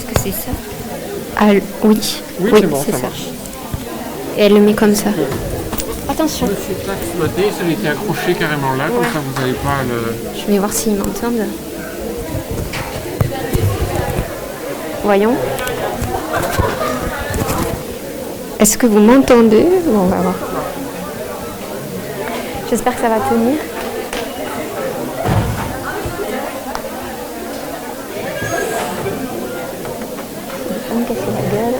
Est-ce que c'est ça? Ah oui. Oui, c'est bon, ça marche. Et elle le met comme ça. Attention. C'est ça ce matin, ça a été accroché carrément là, comme ça vous n'avez pas le... Je vais voir s'ils m'entendent. Voyons. Est-ce que vous m'entendez? Bon, on va voir. J'espère que ça va tenir. Je vais me casser la gueule.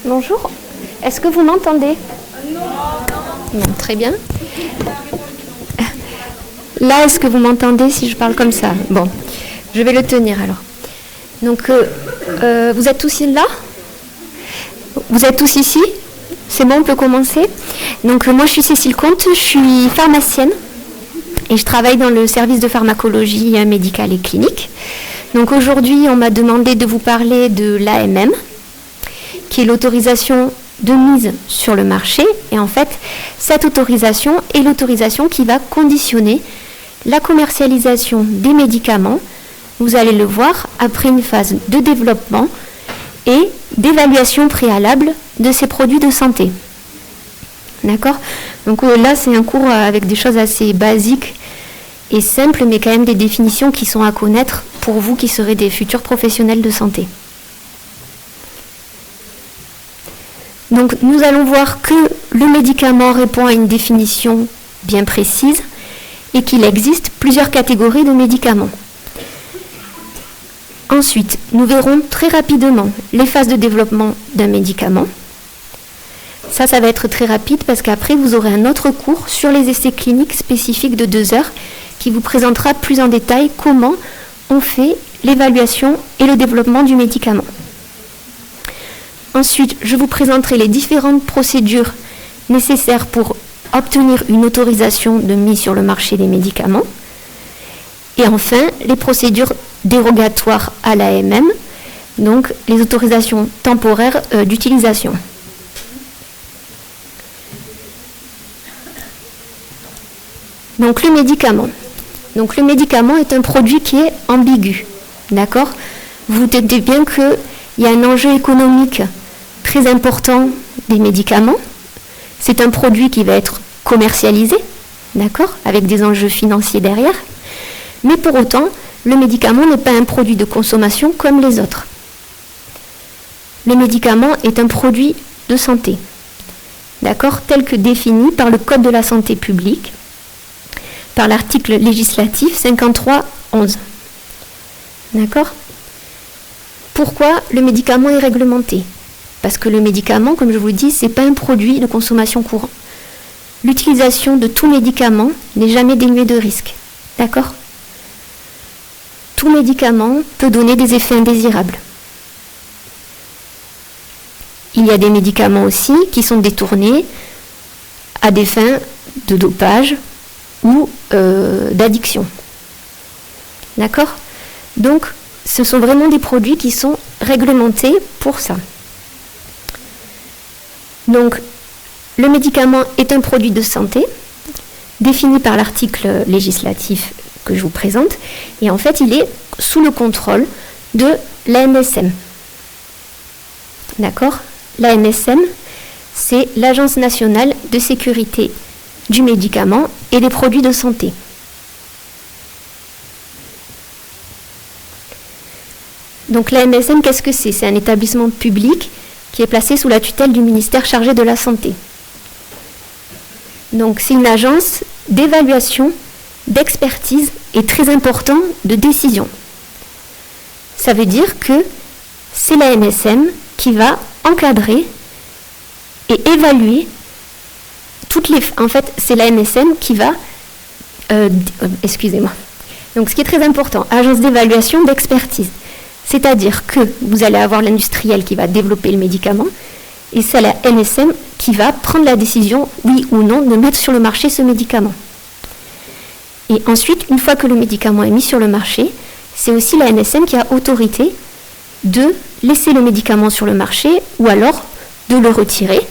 Bonjour, est-ce que vous m'entendez? Non, très bien. Là, est-ce que vous m'entendez si je parle comme ça? Bon, je vais le tenir alors. Donc, vous êtes tous là? Vous êtes tous ici? C'est bon, on peut commencer? Donc, moi, je suis Cécile Comte, je suis pharmacienne et je travaille dans le service de pharmacologie médicale et clinique. Donc, aujourd'hui, on m'a demandé de vous parler de l'AMM, qui est l'autorisation de mise sur le marché. Et en fait, cette autorisation est l'autorisation qui va conditionner la commercialisation des médicaments, vous allez le voir, après une phase de développement et d'évaluation préalable de ces produits de santé. D'accord? Donc là, c'est un cours avec des choses assez basiques et simples, mais quand même des définitions qui sont à connaître pour vous qui serez des futurs professionnels de santé. Donc nous allons voir que le médicament répond à une définition bien précise et qu'il existe plusieurs catégories de médicaments. Ensuite, nous verrons très rapidement les phases de développement d'un médicament. Ça va être très rapide parce qu'après, vous aurez un autre cours sur les essais cliniques spécifiques de 2 heures qui vous présentera plus en détail comment on fait l'évaluation et le développement du médicament. Ensuite, je vous présenterai les différentes procédures nécessaires pour obtenir une autorisation de mise sur le marché des médicaments. Et enfin, les procédures dérogatoires à l'AMM, donc les autorisations temporaires d'utilisation. Donc le médicament. Donc le médicament est un produit qui est ambigu. D'accord ? Vous vous doutez bien qu'il y a un enjeu économique très important des médicaments. C'est un produit qui va être commercialisé, d'accord, avec des enjeux financiers derrière. Mais pour autant, le médicament n'est pas un produit de consommation comme les autres. Le médicament est un produit de santé, d'accord, tel que défini par le Code de la santé publique, par l'article législatif 53.11. D'accord ? Pourquoi le médicament est réglementé ? Parce que le médicament, comme je vous le dis, ce n'est pas un produit de consommation courant. L'utilisation de tout médicament n'est jamais dénuée de risque. D'accord ? Tout médicament peut donner des effets indésirables. Il y a des médicaments aussi qui sont détournés à des fins de dopage ou d'addiction. D'accord ? Donc, ce sont vraiment des produits qui sont réglementés pour ça. Donc, le médicament est un produit de santé, défini par l'article législatif que je vous présente, et en fait, il est sous le contrôle de l'ANSM. D'accord ? L'ANSM, c'est l'Agence nationale de sécurité du médicament et des produits de santé. Donc l'ANSM, qu'est-ce que c'est ? C'est un établissement public qui est placé sous la tutelle du ministère chargé de la Santé. Donc c'est une agence d'évaluation, d'expertise et très important de décision. Ça veut dire que c'est l'ANSM qui va encadrer et évaluer toutes les... En fait, c'est l'ANSM qui va... excusez-moi. Donc ce qui est très important, agence d'évaluation, d'expertise. C'est-à-dire que vous allez avoir l'industriel qui va développer le médicament et c'est la NSM qui va prendre la décision, oui ou non, de mettre sur le marché ce médicament. Et ensuite, une fois que le médicament est mis sur le marché, c'est aussi la NSM qui a autorité de laisser le médicament sur le marché ou alors de le retirer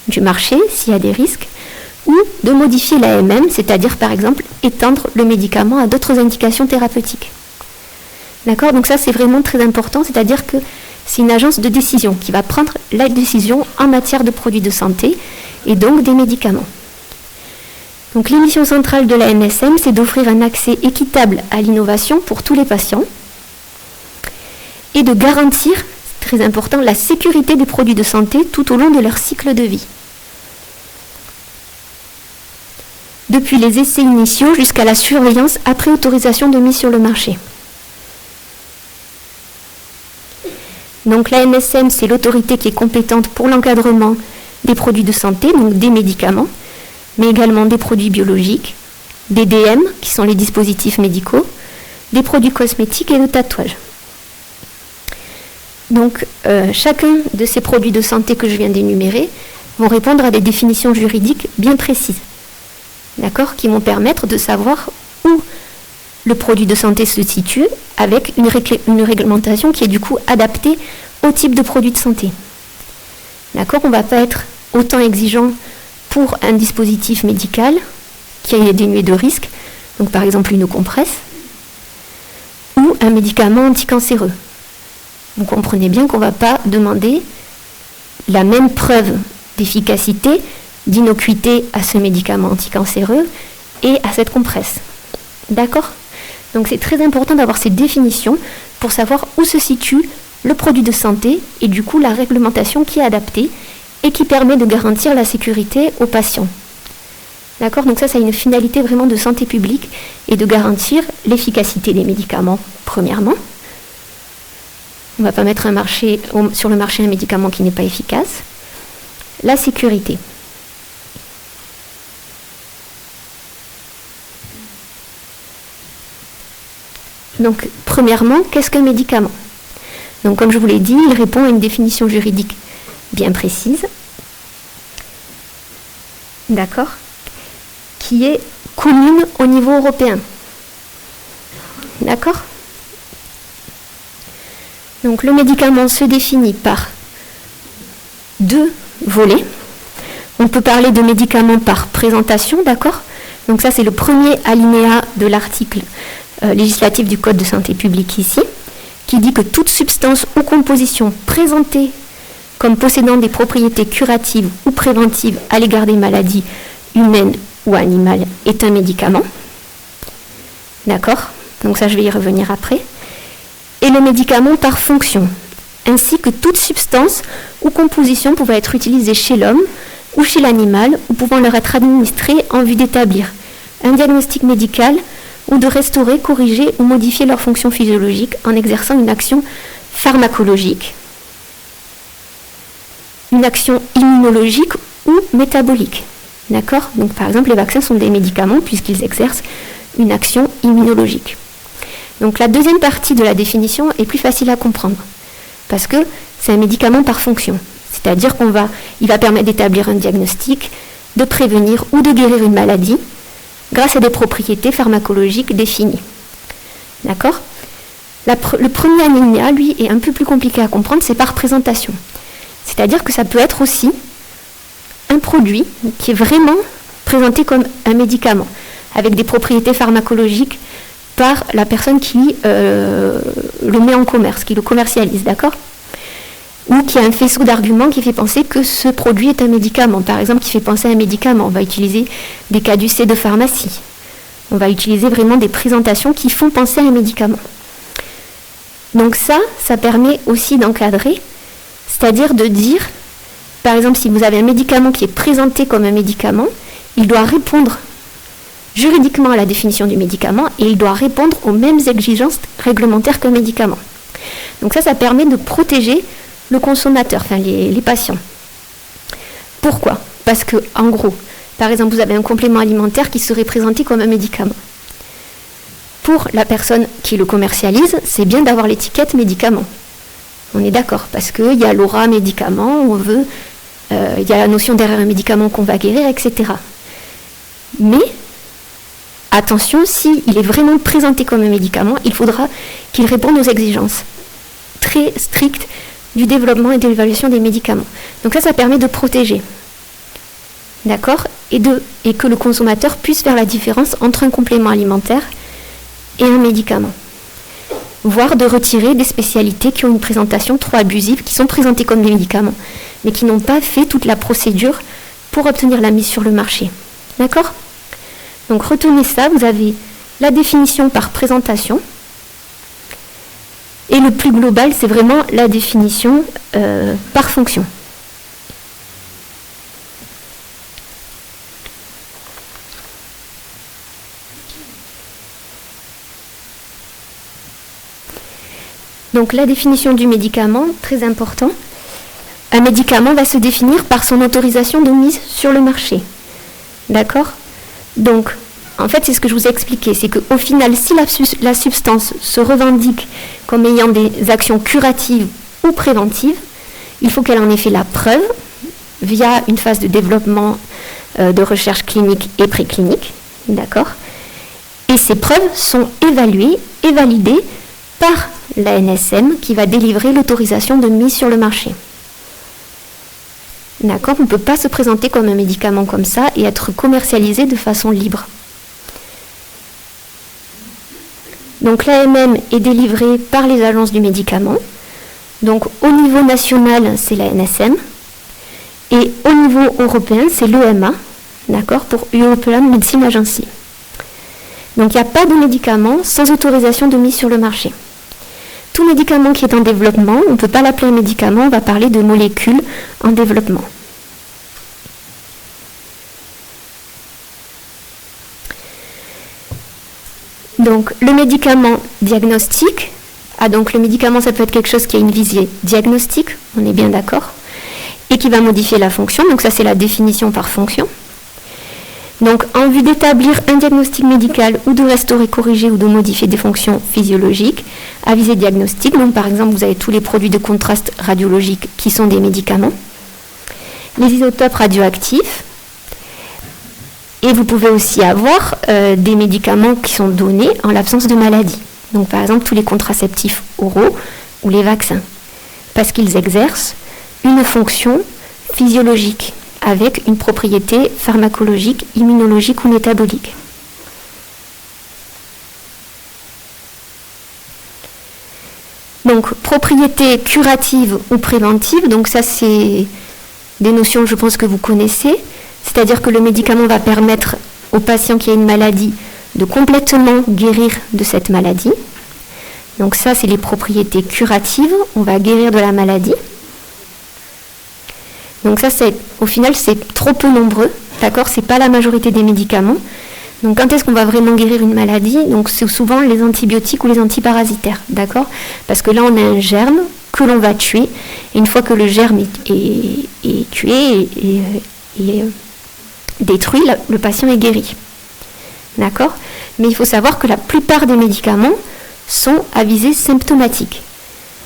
du marché s'il y a des risques ou de modifier l'AMM, c'est-à-dire par exemple étendre le médicament à d'autres indications thérapeutiques. D'accord ? Donc ça, c'est vraiment très important, c'est-à-dire que c'est une agence de décision qui va prendre la décision en matière de produits de santé et donc des médicaments. Donc l'émission centrale de la NSM, c'est d'offrir un accès équitable à l'innovation pour tous les patients et de garantir, c'est très important, la sécurité des produits de santé tout au long de leur cycle de vie. Depuis les essais initiaux jusqu'à la surveillance après autorisation de mise sur le marché. Donc la NSM, c'est l'autorité qui est compétente pour l'encadrement des produits de santé, donc des médicaments, mais également des produits biologiques, des DM, qui sont les dispositifs médicaux, des produits cosmétiques et de tatouage. Donc chacun de ces produits de santé que je viens d'énumérer vont répondre à des définitions juridiques bien précises, d'accord, qui vont permettre de savoir où le produit de santé se situe avec une réglementation qui est du coup adaptée au type de produit de santé. D'accord ? On ne va pas être autant exigeant pour un dispositif médical qui est dénué de risques, donc par exemple une compresse, ou un médicament anticancéreux. Vous comprenez bien qu'on ne va pas demander la même preuve d'efficacité, d'innocuité à ce médicament anticancéreux et à cette compresse. D'accord? Donc c'est très important d'avoir ces définitions pour savoir où se situe le produit de santé et du coup la réglementation qui est adaptée et qui permet de garantir la sécurité aux patients. D'accord? Donc ça a une finalité vraiment de santé publique et de garantir l'efficacité des médicaments, premièrement. On ne va pas mettre sur le marché un médicament qui n'est pas efficace. La sécurité. Donc, premièrement, qu'est-ce qu'un médicament? Donc, comme je vous l'ai dit, il répond à une définition juridique bien précise, d'accord, qui est commune au niveau européen. D'accord? Donc, le médicament se définit par deux volets. On peut parler de médicaments par présentation, d'accord? Donc ça, c'est le premier alinéa de l'article législatif du Code de santé publique ici, qui dit que toute substance ou composition présentée comme possédant des propriétés curatives ou préventives à l'égard des maladies humaines ou animales est un médicament. D'accord? Donc ça, je vais y revenir après. Et le médicament par fonction, ainsi que toute substance ou composition pouvant être utilisée chez l'homme ou chez l'animal ou pouvant leur être administrée en vue d'établir un diagnostic médical ou de restaurer, corriger ou modifier leur fonction physiologique en exerçant une action pharmacologique, une action immunologique ou métabolique. D'accord? Donc par exemple, les vaccins sont des médicaments puisqu'ils exercent une action immunologique. Donc la deuxième partie de la définition est plus facile à comprendre parce que c'est un médicament par fonction. C'est-à-dire il va permettre d'établir un diagnostic, de prévenir ou de guérir une maladie grâce à des propriétés pharmacologiques définies. D'accord? Le premier alinéa, lui, est un peu plus compliqué à comprendre, c'est par présentation. C'est-à-dire que ça peut être aussi un produit qui est vraiment présenté comme un médicament, avec des propriétés pharmacologiques par la personne qui le met en commerce, qui le commercialise, d'accord? Ou qui a un faisceau d'arguments qui fait penser que ce produit est un médicament. Par exemple, qui fait penser à un médicament. On va utiliser des caducées de pharmacie. On va utiliser vraiment des présentations qui font penser à un médicament. Donc ça permet aussi d'encadrer, c'est-à-dire de dire, par exemple, si vous avez un médicament qui est présenté comme un médicament, il doit répondre juridiquement à la définition du médicament et il doit répondre aux mêmes exigences réglementaires qu'un médicament. Donc ça permet de protéger le consommateur, enfin les patients. Pourquoi? Parce que, en gros, par exemple, vous avez un complément alimentaire qui serait présenté comme un médicament. Pour la personne qui le commercialise, c'est bien d'avoir l'étiquette médicament. On est d'accord, parce qu'il y a l'aura médicament, il y a la notion derrière un médicament qu'on va guérir, etc. Mais, attention, s'il est vraiment présenté comme un médicament, il faudra qu'il réponde aux exigences très strictes du développement et de l'évaluation des médicaments. Donc ça permet de protéger, d'accord, et que le consommateur puisse faire la différence entre un complément alimentaire et un médicament, voire de retirer des spécialités qui ont une présentation trop abusive, qui sont présentées comme des médicaments, mais qui n'ont pas fait toute la procédure pour obtenir la mise sur le marché. D'accord? Donc retenez ça, vous avez la définition par présentation, et le plus global, c'est vraiment la définition par fonction. Donc la définition du médicament, très important. Un médicament va se définir par son autorisation de mise sur le marché. D'accord? Donc, en fait, c'est ce que je vous ai expliqué, c'est qu'au final, si la substance se revendique comme ayant des actions curatives ou préventives, il faut qu'elle en ait fait la preuve via une phase de développement de recherche clinique et préclinique. D'accord? Et ces preuves sont évaluées et validées par l'ANSM qui va délivrer l'autorisation de mise sur le marché. D'accord? On ne peut pas se présenter comme un médicament comme ça et être commercialisé de façon libre. Donc l'AMM est délivrée par les agences du médicament. Donc au niveau national, c'est la NSM. Et au niveau européen, c'est l'EMA, d'accord, pour European Medicine Agency. Donc il n'y a pas de médicament sans autorisation de mise sur le marché. Tout médicament qui est en développement, on ne peut pas l'appeler un médicament, on va parler de molécules en développement. Donc le médicament diagnostique, donc le médicament ça peut être quelque chose qui a une visée diagnostique, on est bien d'accord, et qui va modifier la fonction, donc ça c'est la définition par fonction. Donc en vue d'établir un diagnostic médical ou de restaurer, corriger ou de modifier des fonctions physiologiques à visée diagnostique, donc par exemple vous avez tous les produits de contraste radiologique qui sont des médicaments, les isotopes radioactifs, et vous pouvez aussi avoir des médicaments qui sont donnés en l'absence de maladie. Donc par exemple tous les contraceptifs oraux ou les vaccins, parce qu'ils exercent une fonction physiologique avec une propriété pharmacologique, immunologique ou métabolique. Donc propriété curative ou préventive, donc ça c'est des notions que je pense que vous connaissez, c'est-à-dire que le médicament va permettre au patient qui a une maladie de complètement guérir de cette maladie. Donc ça, c'est les propriétés curatives, on va guérir de la maladie. Donc ça, au final, c'est trop peu nombreux, d'accord ? C'est pas la majorité des médicaments. Donc quand est-ce qu'on va vraiment guérir une maladie ? Donc c'est souvent les antibiotiques ou les antiparasitaires, d'accord ? Parce que là, on a un germe que l'on va tuer, et une fois que le germe est tué et détruit, le patient est guéri. D'accord ? Mais il faut savoir que la plupart des médicaments sont à visée symptomatique.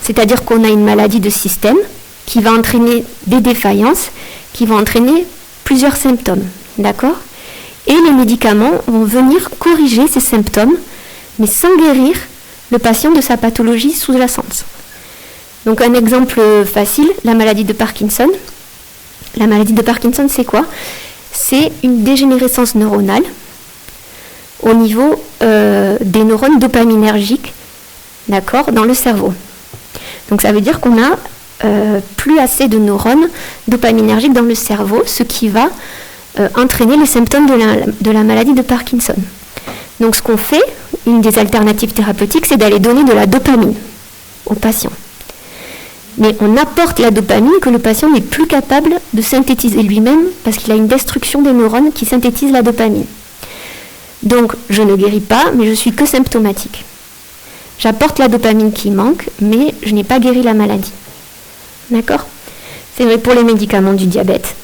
C'est-à-dire qu'on a une maladie de système qui va entraîner des défaillances, qui vont entraîner plusieurs symptômes. D'accord ? Et les médicaments vont venir corriger ces symptômes, mais sans guérir le patient de sa pathologie sous-jacente. Donc un exemple facile, la maladie de Parkinson. La maladie de Parkinson, c'est quoi ? C'est une dégénérescence neuronale au niveau des neurones dopaminergiques, d'accord, dans le cerveau. Donc ça veut dire qu'on a plus assez de neurones dopaminergiques dans le cerveau, ce qui va entraîner les symptômes de la maladie de Parkinson. Donc ce qu'on fait, une des alternatives thérapeutiques, c'est d'aller donner de la dopamine au patient. Mais on apporte la dopamine que le patient n'est plus capable de synthétiser lui-même parce qu'il a une destruction des neurones qui synthétisent la dopamine. Donc je ne guéris pas, mais je suis que symptomatique. J'apporte la dopamine qui manque, mais je n'ai pas guéri la maladie. D'accord ? C'est vrai pour les médicaments du diabète,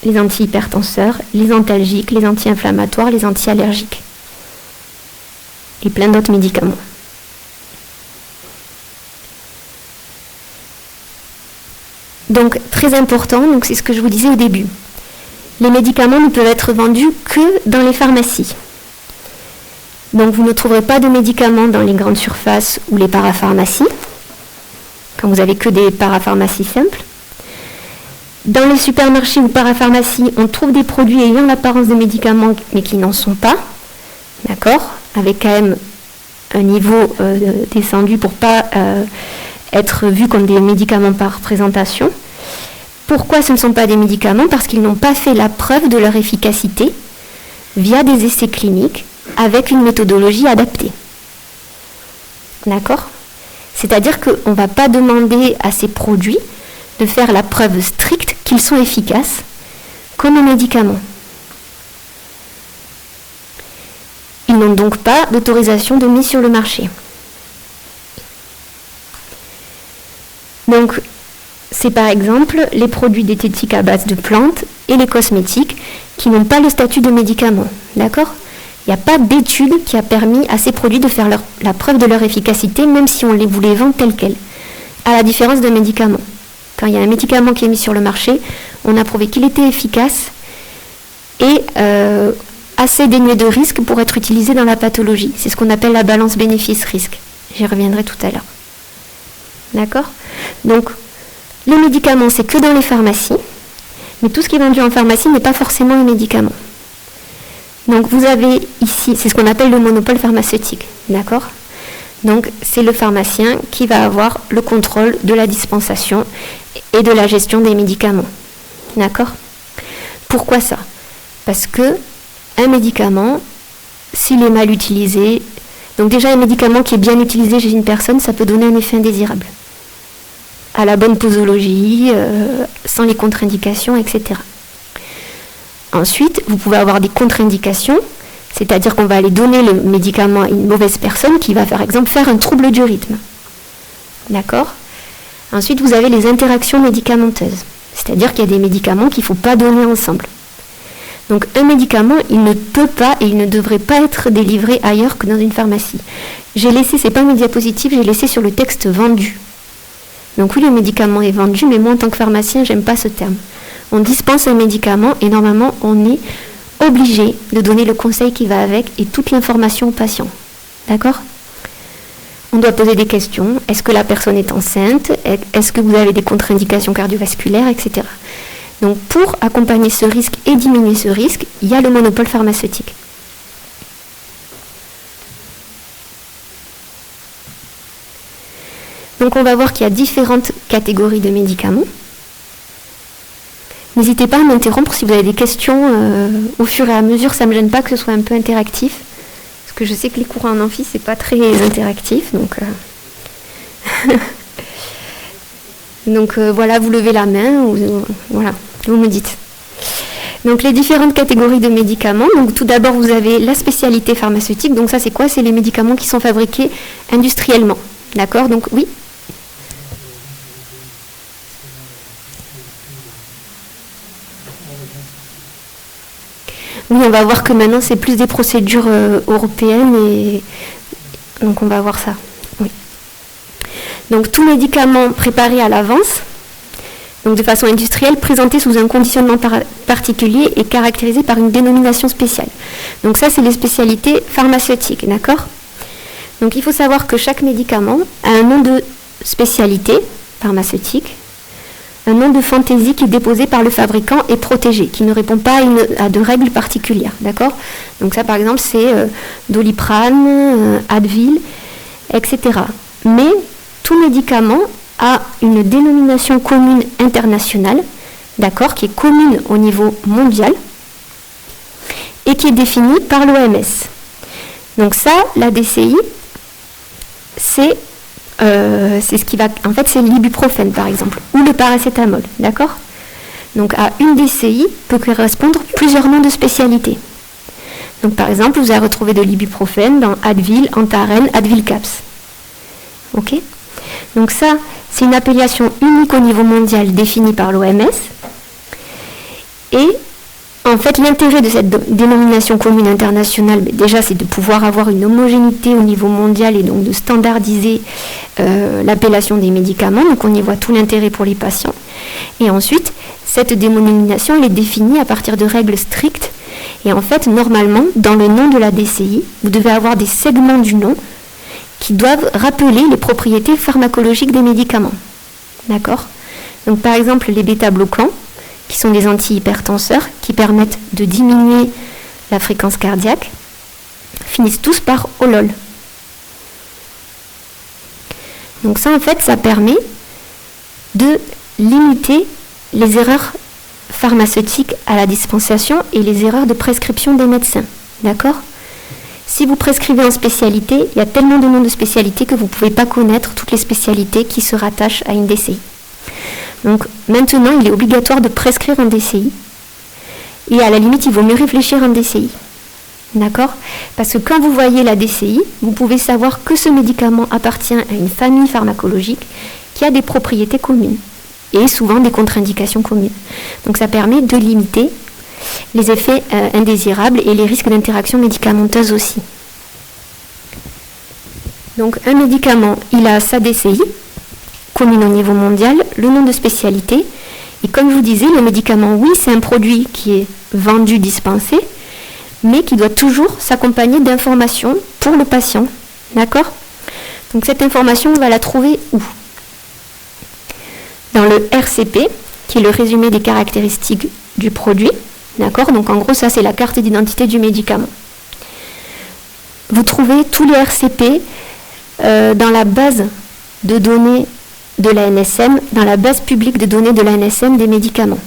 les antihypertenseurs, les antalgiques, les anti-inflammatoires, les anti-allergiques. Et plein d'autres médicaments. Donc très important, donc c'est ce que je vous disais au début. Les médicaments ne peuvent être vendus que dans les pharmacies. Donc vous ne trouverez pas de médicaments dans les grandes surfaces ou les parapharmacies, quand vous n'avez que des parapharmacies simples. Dans les supermarchés ou parapharmacies, on trouve des produits ayant l'apparence de médicaments, mais qui n'en sont pas, d'accord, avec quand même un niveau descendu pour ne pas être vus comme des médicaments par présentation. Pourquoi ce ne sont pas des médicaments ? Parce qu'ils n'ont pas fait la preuve de leur efficacité via des essais cliniques avec une méthodologie adaptée. D'accord ? C'est-à-dire qu'on ne va pas demander à ces produits de faire la preuve stricte qu'ils sont efficaces comme un médicament. Ils n'ont donc pas d'autorisation de mise sur le marché. Donc, c'est par exemple les produits diététiques à base de plantes et les cosmétiques qui n'ont pas le statut de médicament. D'accord ? Il n'y a pas d'étude qui a permis à ces produits de faire la preuve de leur efficacité, même si on vous les vend tels quels. À la différence d'un médicament. Quand il y a un médicament qui est mis sur le marché, on a prouvé qu'il était efficace et assez dénué de risque pour être utilisé dans la pathologie. C'est ce qu'on appelle la balance bénéfice-risque. J'y reviendrai tout à l'heure. D'accord ? Donc, les médicaments, c'est que dans les pharmacies, mais tout ce qui est vendu en pharmacie n'est pas forcément un médicament. Donc, vous avez ici, c'est ce qu'on appelle le monopole pharmaceutique. D'accord ? Donc, c'est le pharmacien qui va avoir le contrôle de la dispensation et de la gestion des médicaments. D'accord ? Pourquoi ça ? Parce que un médicament s'il est mal utilisé. Donc déjà, un médicament qui est bien utilisé chez une personne, ça peut donner un effet indésirable. À la bonne posologie, sans les contre-indications, etc. Ensuite, vous pouvez avoir des contre-indications, c'est-à-dire qu'on va aller donner le médicament à une mauvaise personne qui va, par exemple, faire un trouble du rythme. D'accord ? Ensuite, vous avez les interactions médicamenteuses, c'est-à-dire qu'il y a des médicaments qu'il ne faut pas donner ensemble. Donc un médicament, il ne peut pas et il ne devrait pas être délivré ailleurs que dans une pharmacie. J'ai laissé, c'est pas une diapositive, j'ai laissé sur le texte vendu. Donc oui, le médicament est vendu, mais moi en tant que pharmacien, j'aime pas ce terme. On dispense un médicament et normalement, on est obligé de donner le conseil qui va avec et toute l'information au patient. D'accord ? On doit poser des questions. Est-ce que la personne est enceinte ? Est-ce que vous avez des contre-indications cardiovasculaires, etc. Donc pour accompagner ce risque et diminuer ce risque, il y a le monopole pharmaceutique. Donc on va voir qu'il y a différentes catégories de médicaments. N'hésitez pas à m'interrompre si vous avez des questions au fur et à mesure, ça ne me gêne pas que ce soit un peu interactif. Parce que je sais que les cours en amphi, c'est pas très interactif. Donc voilà, vous levez la main, voilà, vous me dites. Donc les différentes catégories de médicaments. Donc tout d'abord, vous avez la spécialité pharmaceutique. Donc ça, c'est quoi ? C'est les médicaments qui sont fabriqués industriellement. D'accord ? Donc oui. Oui, on va voir que maintenant, c'est plus des procédures européennes et donc on va voir ça. Oui. Donc tout médicament préparé à l'avance, donc de façon industrielle, présenté sous un conditionnement particulier et caractérisé par une dénomination spéciale. Donc ça, c'est les spécialités pharmaceutiques, d'accord ? Donc il faut savoir que chaque médicament a un nom de spécialité pharmaceutique, un nom de fantaisie qui est déposé par le fabricant et protégé, qui ne répond pas à de règles particulières, d'accord ? Donc ça, par exemple, c'est Doliprane, Advil, etc. Mais tout médicament a une dénomination commune internationale, d'accord, qui est commune au niveau mondial et qui est définie par l'OMS. Donc ça, la DCI, c'est ce qui va, en fait, c'est l'ibuprofène par exemple, ou le paracétamol, d'accord ? Donc à une DCI peut correspondre plusieurs noms de spécialité. Donc par exemple, vous allez retrouver de l'ibuprofène dans Advil, Antaren, Advil Caps. Ok ? Donc ça, c'est une appellation unique au niveau mondial définie par l'OMS. Et en fait, l'intérêt de cette dénomination commune internationale, déjà, c'est de pouvoir avoir une homogénéité au niveau mondial et donc de standardiser l'appellation des médicaments. Donc, on y voit tout l'intérêt pour les patients. Et ensuite, cette dénomination, elle est définie à partir de règles strictes. Et en fait, normalement, dans le nom de la DCI, vous devez avoir des segments du nom qui doivent rappeler les propriétés pharmacologiques des médicaments. D'accord ? Donc, par exemple, les bêta-bloquants, qui sont des antihypertenseurs, qui permettent de diminuer la fréquence cardiaque, finissent tous par olol. Donc ça, en fait, ça permet de limiter les erreurs pharmaceutiques à la dispensation et les erreurs de prescription des médecins. D'accord ? Si vous prescrivez en spécialité, il y a tellement de noms de spécialités que vous ne pouvez pas connaître toutes les spécialités qui se rattachent à une DCI. Donc maintenant, il est obligatoire de prescrire un DCI. Et à la limite, il vaut mieux réfléchir à un DCI. D'accord ? Parce que quand vous voyez la DCI, vous pouvez savoir que ce médicament appartient à une famille pharmacologique qui a des propriétés communes et souvent des contre-indications communes. Donc ça permet de limiter les effets indésirables et les risques d'interaction médicamenteuse aussi. Donc un médicament, il a sa DCI, commune au niveau mondial, le nom de spécialité. Et comme je vous disais, le médicament, oui, c'est un produit qui est vendu, dispensé, mais qui doit toujours s'accompagner d'informations pour le patient. D'accord ? Donc cette information, on va la trouver où ? Dans le RCP, qui est le résumé des caractéristiques du produit. D'accord ? Donc en gros, ça c'est la carte d'identité du médicament. Vous trouvez tous les RCP dans la base de données de l'ANSM, dans la base publique de données de l'ANSM des médicaments.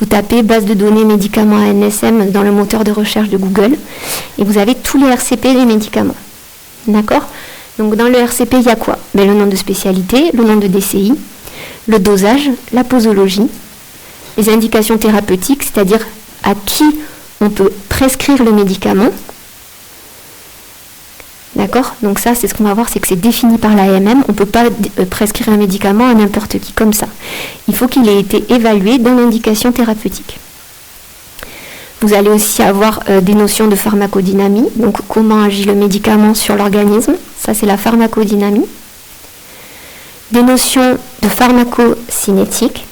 Vous tapez base de données médicaments ANSM dans le moteur de recherche de Google et vous avez tous les RCP des médicaments. D'accord ? Donc dans le RCP, il y a quoi ? Le nom de spécialité, le nom de DCI, le dosage, la posologie, les indications thérapeutiques, c'est-à-dire à qui on peut prescrire le médicament. D'accord ? Donc ça, c'est ce qu'on va voir, c'est que c'est défini par l'AMM. On ne peut pas prescrire un médicament à n'importe qui comme ça. Il faut qu'il ait été évalué dans l'indication thérapeutique. Vous allez aussi avoir des notions de pharmacodynamie, donc comment agit le médicament sur l'organisme. Ça, c'est la pharmacodynamie. Des notions de pharmacocinétique.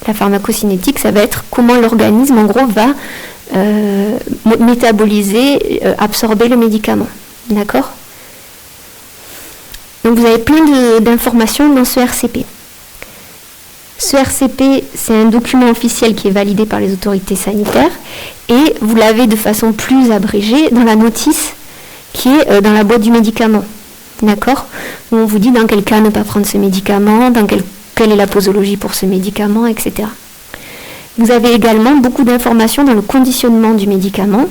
La pharmacocinétique, ça va être comment l'organisme, en gros, va métaboliser, absorber le médicament. D'accord ? Donc vous avez plein d'informations dans ce RCP. Ce RCP, c'est un document officiel qui est validé par les autorités sanitaires et vous l'avez de façon plus abrégée dans la notice qui est dans la boîte du médicament. D'accord ? Où on vous dit dans quel cas ne pas prendre ce médicament, quelle est la posologie pour ce médicament, etc. Vous avez également beaucoup d'informations dans le conditionnement du médicament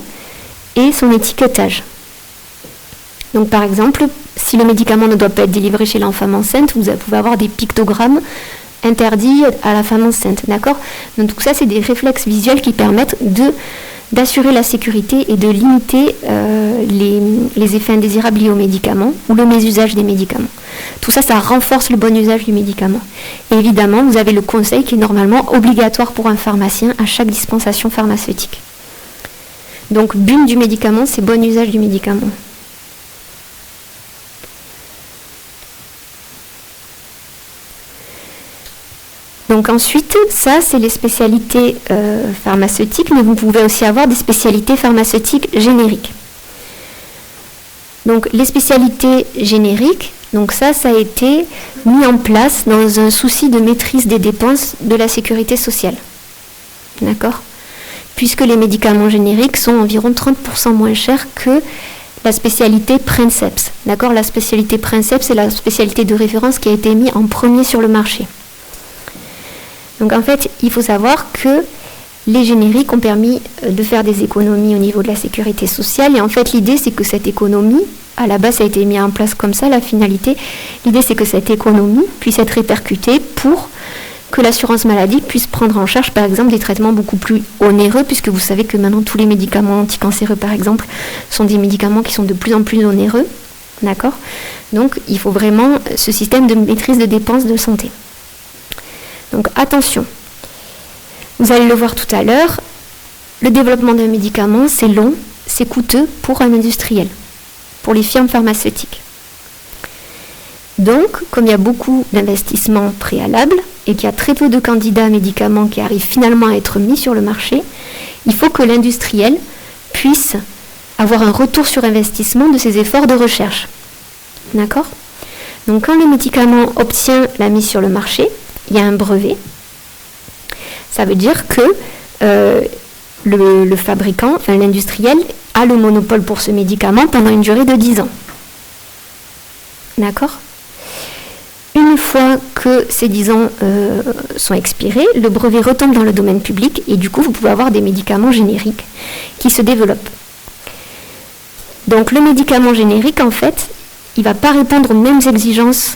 et son étiquetage. Donc par exemple, si le médicament ne doit pas être délivré chez la femme enceinte, vous pouvez avoir des pictogrammes interdits à la femme enceinte. D'accord ? Donc tout ça, c'est des réflexes visuels qui permettent d'assurer la sécurité et de limiter les effets indésirables liés aux médicaments ou le mésusage des médicaments. Tout ça, ça renforce le bon usage du médicament. Et évidemment, vous avez le conseil qui est normalement obligatoire pour un pharmacien à chaque dispensation pharmaceutique. Donc, but du médicament, c'est bon usage du médicament. Donc ensuite, ça, c'est les spécialités pharmaceutiques, mais vous pouvez aussi avoir des spécialités pharmaceutiques génériques. Donc les spécialités génériques, donc ça a été mis en place dans un souci de maîtrise des dépenses de la sécurité sociale. D'accord ? Puisque les médicaments génériques sont environ 30% moins chers que la spécialité Princeps. D'accord ? La spécialité Princeps, c'est la spécialité de référence qui a été mise en premier sur le marché. Donc en fait, il faut savoir que les génériques ont permis de faire des économies au niveau de la sécurité sociale. Et en fait, l'idée, c'est que cette économie, à la base, ça a été mis en place comme ça, la finalité. L'idée, c'est que cette économie puisse être répercutée pour que l'assurance maladie puisse prendre en charge, par exemple, des traitements beaucoup plus onéreux, puisque vous savez que maintenant, tous les médicaments anticancéreux, par exemple, sont des médicaments qui sont de plus en plus onéreux. D'accord ? Donc, il faut vraiment ce système de maîtrise de dépenses de santé. Donc, attention. Vous allez le voir tout à l'heure, le développement d'un médicament, c'est long, c'est coûteux pour un industriel, pour les firmes pharmaceutiques. Donc, comme il y a beaucoup d'investissements préalables et qu'il y a très peu de candidats médicaments qui arrivent finalement à être mis sur le marché, il faut que l'industriel puisse avoir un retour sur investissement de ses efforts de recherche. D'accord ? Donc, quand le médicament obtient la mise sur le marché, il y a un brevet. Ça veut dire que le fabricant, enfin l'industriel, a le monopole pour ce médicament pendant une durée de 10 ans. D'accord ? Une fois que ces 10 ans sont expirés, le brevet retombe dans le domaine public et du coup, vous pouvez avoir des médicaments génériques qui se développent. Donc le médicament générique, en fait, il ne va pas répondre aux mêmes exigences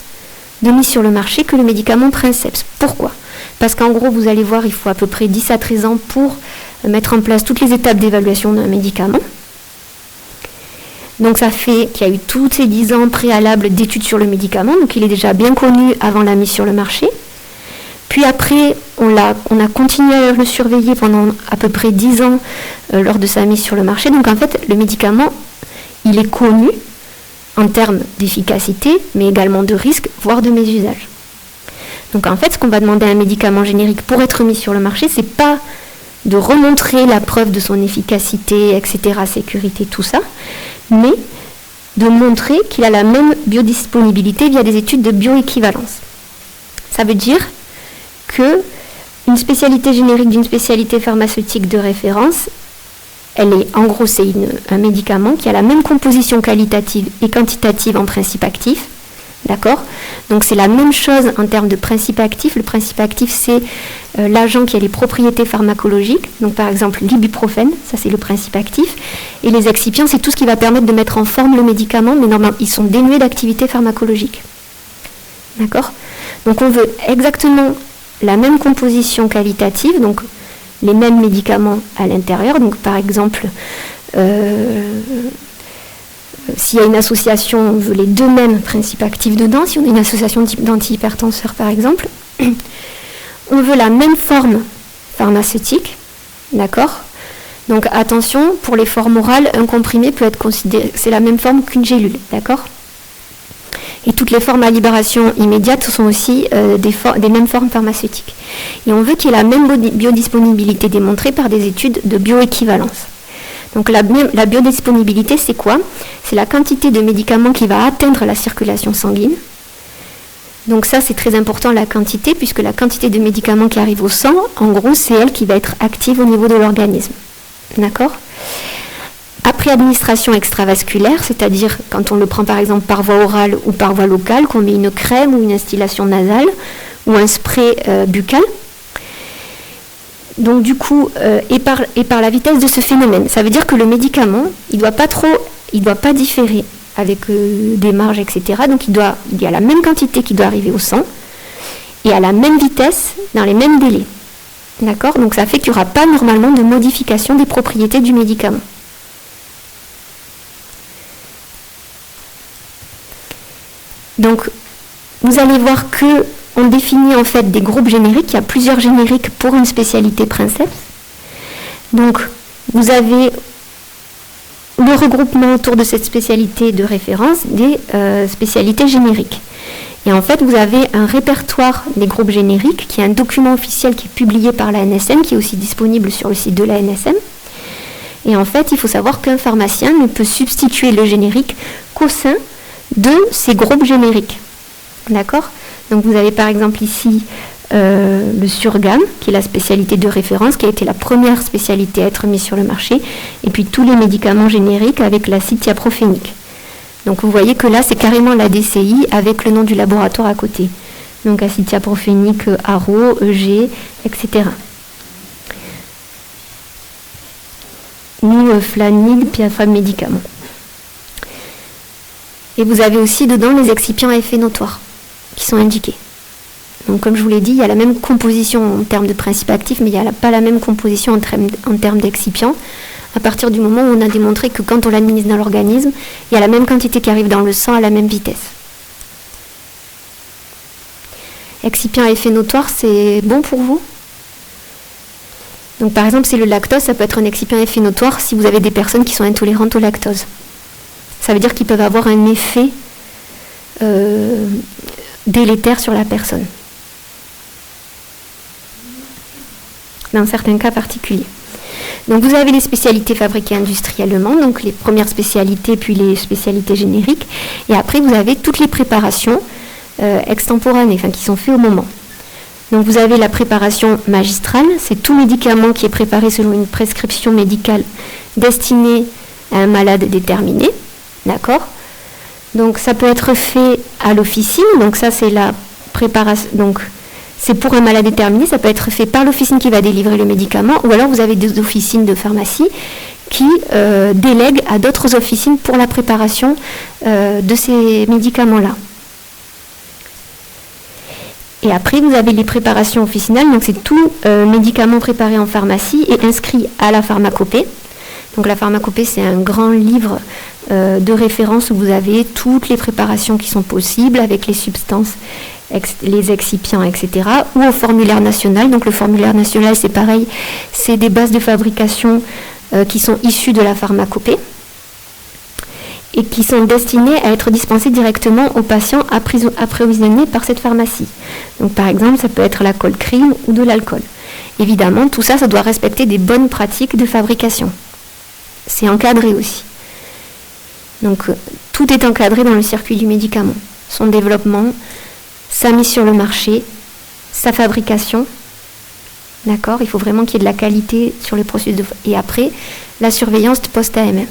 de mise sur le marché que le médicament Princeps. Pourquoi ? Parce qu'en gros, vous allez voir, il faut à peu près 10 à 13 ans pour mettre en place toutes les étapes d'évaluation d'un médicament. Donc ça fait qu'il y a eu tous ces 10 ans préalables d'études sur le médicament, donc il est déjà bien connu avant la mise sur le marché. Puis après, on a continué à le surveiller pendant à peu près 10 ans lors de sa mise sur le marché. Donc en fait, le médicament, il est connu en termes d'efficacité, mais également de risque, voire de mésusage. Donc en fait, ce qu'on va demander à un médicament générique pour être mis sur le marché, c'est pas de remontrer la preuve de son efficacité, etc., sécurité, tout ça, mais de montrer qu'il a la même biodisponibilité via des études de bioéquivalence. Ça veut dire que une spécialité générique d'une spécialité pharmaceutique de référence, en gros, c'est un médicament qui a la même composition qualitative et quantitative en principe actif, D'accord? Donc c'est la même chose en termes de principe actif. Le principe actif, c'est l'agent qui a les propriétés pharmacologiques. Donc par exemple l'ibuprofène, ça c'est le principe actif. Et les excipients, c'est tout ce qui va permettre de mettre en forme le médicament, mais normalement ils sont dénués d'activité pharmacologique. D'accord? Donc on veut exactement la même composition qualitative, donc les mêmes médicaments à l'intérieur. Donc par exemple, s'il y a une association, on veut les deux mêmes principes actifs dedans. Si on a une association d'antihypertenseurs par exemple, on veut la même forme pharmaceutique, d'accord? Donc attention, pour les formes orales, un comprimé peut être considéré, c'est la même forme qu'une gélule, d'accord? Et toutes les formes à libération immédiate sont aussi des mêmes formes pharmaceutiques. Et on veut qu'il y ait la même biodisponibilité démontrée par des études de bioéquivalence. Donc la biodisponibilité, c'est quoi? C'est la quantité de médicaments qui va atteindre la circulation sanguine. Donc ça, c'est très important, la quantité, puisque la quantité de médicaments qui arrive au sang, en gros, c'est elle qui va être active au niveau de l'organisme. D'accord? Après administration extravasculaire, c'est-à-dire quand on le prend par exemple par voie orale ou par voie locale, qu'on met une crème ou une instillation nasale ou un spray buccal. Donc du coup, et par la vitesse de ce phénomène, ça veut dire que le médicament, il doit pas différer avec des marges, etc. Donc il y a la même quantité qui doit arriver au sang et à la même vitesse dans les mêmes délais. D'accord? Donc ça fait qu'il n'y aura pas normalement de modification des propriétés du médicament. Donc, vous allez voir que on définit en fait des groupes génériques. Il y a plusieurs génériques pour une spécialité princeps. Donc, vous avez le regroupement autour de cette spécialité de référence des spécialités génériques. Et en fait, vous avez un répertoire des groupes génériques qui est un document officiel qui est publié par la NSM, qui est aussi disponible sur le site de la NSM. Et en fait, il faut savoir qu'un pharmacien ne peut substituer le générique qu'au sein de ces groupes génériques. D'accord? Donc vous avez par exemple ici le Surgam, qui est la spécialité de référence, qui a été la première spécialité à être mise sur le marché, et puis tous les médicaments génériques avec l'acide thiaprophénique. Donc vous voyez que là, c'est carrément la DCI avec le nom du laboratoire à côté. Donc acide thiaprophénique, Haro, EG, etc. Ou Flanig, Piafam médicaments. Et vous avez aussi dedans les excipients à effet notoire qui sont indiqués. Donc comme je vous l'ai dit, il y a la même composition en termes de principe actif, mais il n'y a pas la même composition en termes d'excipients, à partir du moment où on a démontré que quand on l'administre dans l'organisme, il y a la même quantité qui arrive dans le sang à la même vitesse. Excipient à effet notoire, c'est bon pour vous? Donc par exemple, c'est le lactose, ça peut être un excipient à effet notoire si vous avez des personnes qui sont intolérantes au lactose. Ça veut dire qu'ils peuvent avoir un effet délétère sur la personne, dans certains cas particuliers. Donc vous avez les spécialités fabriquées industriellement, donc les premières spécialités, puis les spécialités génériques, et après vous avez toutes les préparations extemporanées, enfin qui sont faites au moment. Donc vous avez la préparation magistrale, c'est tout médicament qui est préparé selon une prescription médicale destinée à un malade déterminé. D'accord? Donc ça peut être fait à l'officine, donc ça c'est la préparation, donc c'est pour un malade déterminé, ça peut être fait par l'officine qui va délivrer le médicament, ou alors vous avez des officines de pharmacie qui délèguent à d'autres officines pour la préparation de ces médicaments-là. Et après vous avez les préparations officinales, donc c'est tout médicament préparé en pharmacie et inscrit à la pharmacopée. Donc la pharmacopée, c'est un grand livre de référence où vous avez toutes les préparations qui sont possibles avec les substances, les excipients, etc. Ou au formulaire national. Donc le formulaire national, c'est pareil, c'est des bases de fabrication qui sont issues de la pharmacopée et qui sont destinées à être dispensées directement aux patients approvisionnés par cette pharmacie. Donc par exemple, ça peut être la Colcrine ou de l'alcool. Évidemment, tout ça, ça doit respecter des bonnes pratiques de fabrication. C'est encadré aussi. Donc tout est encadré dans le circuit du médicament. Son développement, sa mise sur le marché, sa fabrication. D'accord? Il faut vraiment qu'il y ait de la qualité sur les processus et après, la surveillance post-AMM.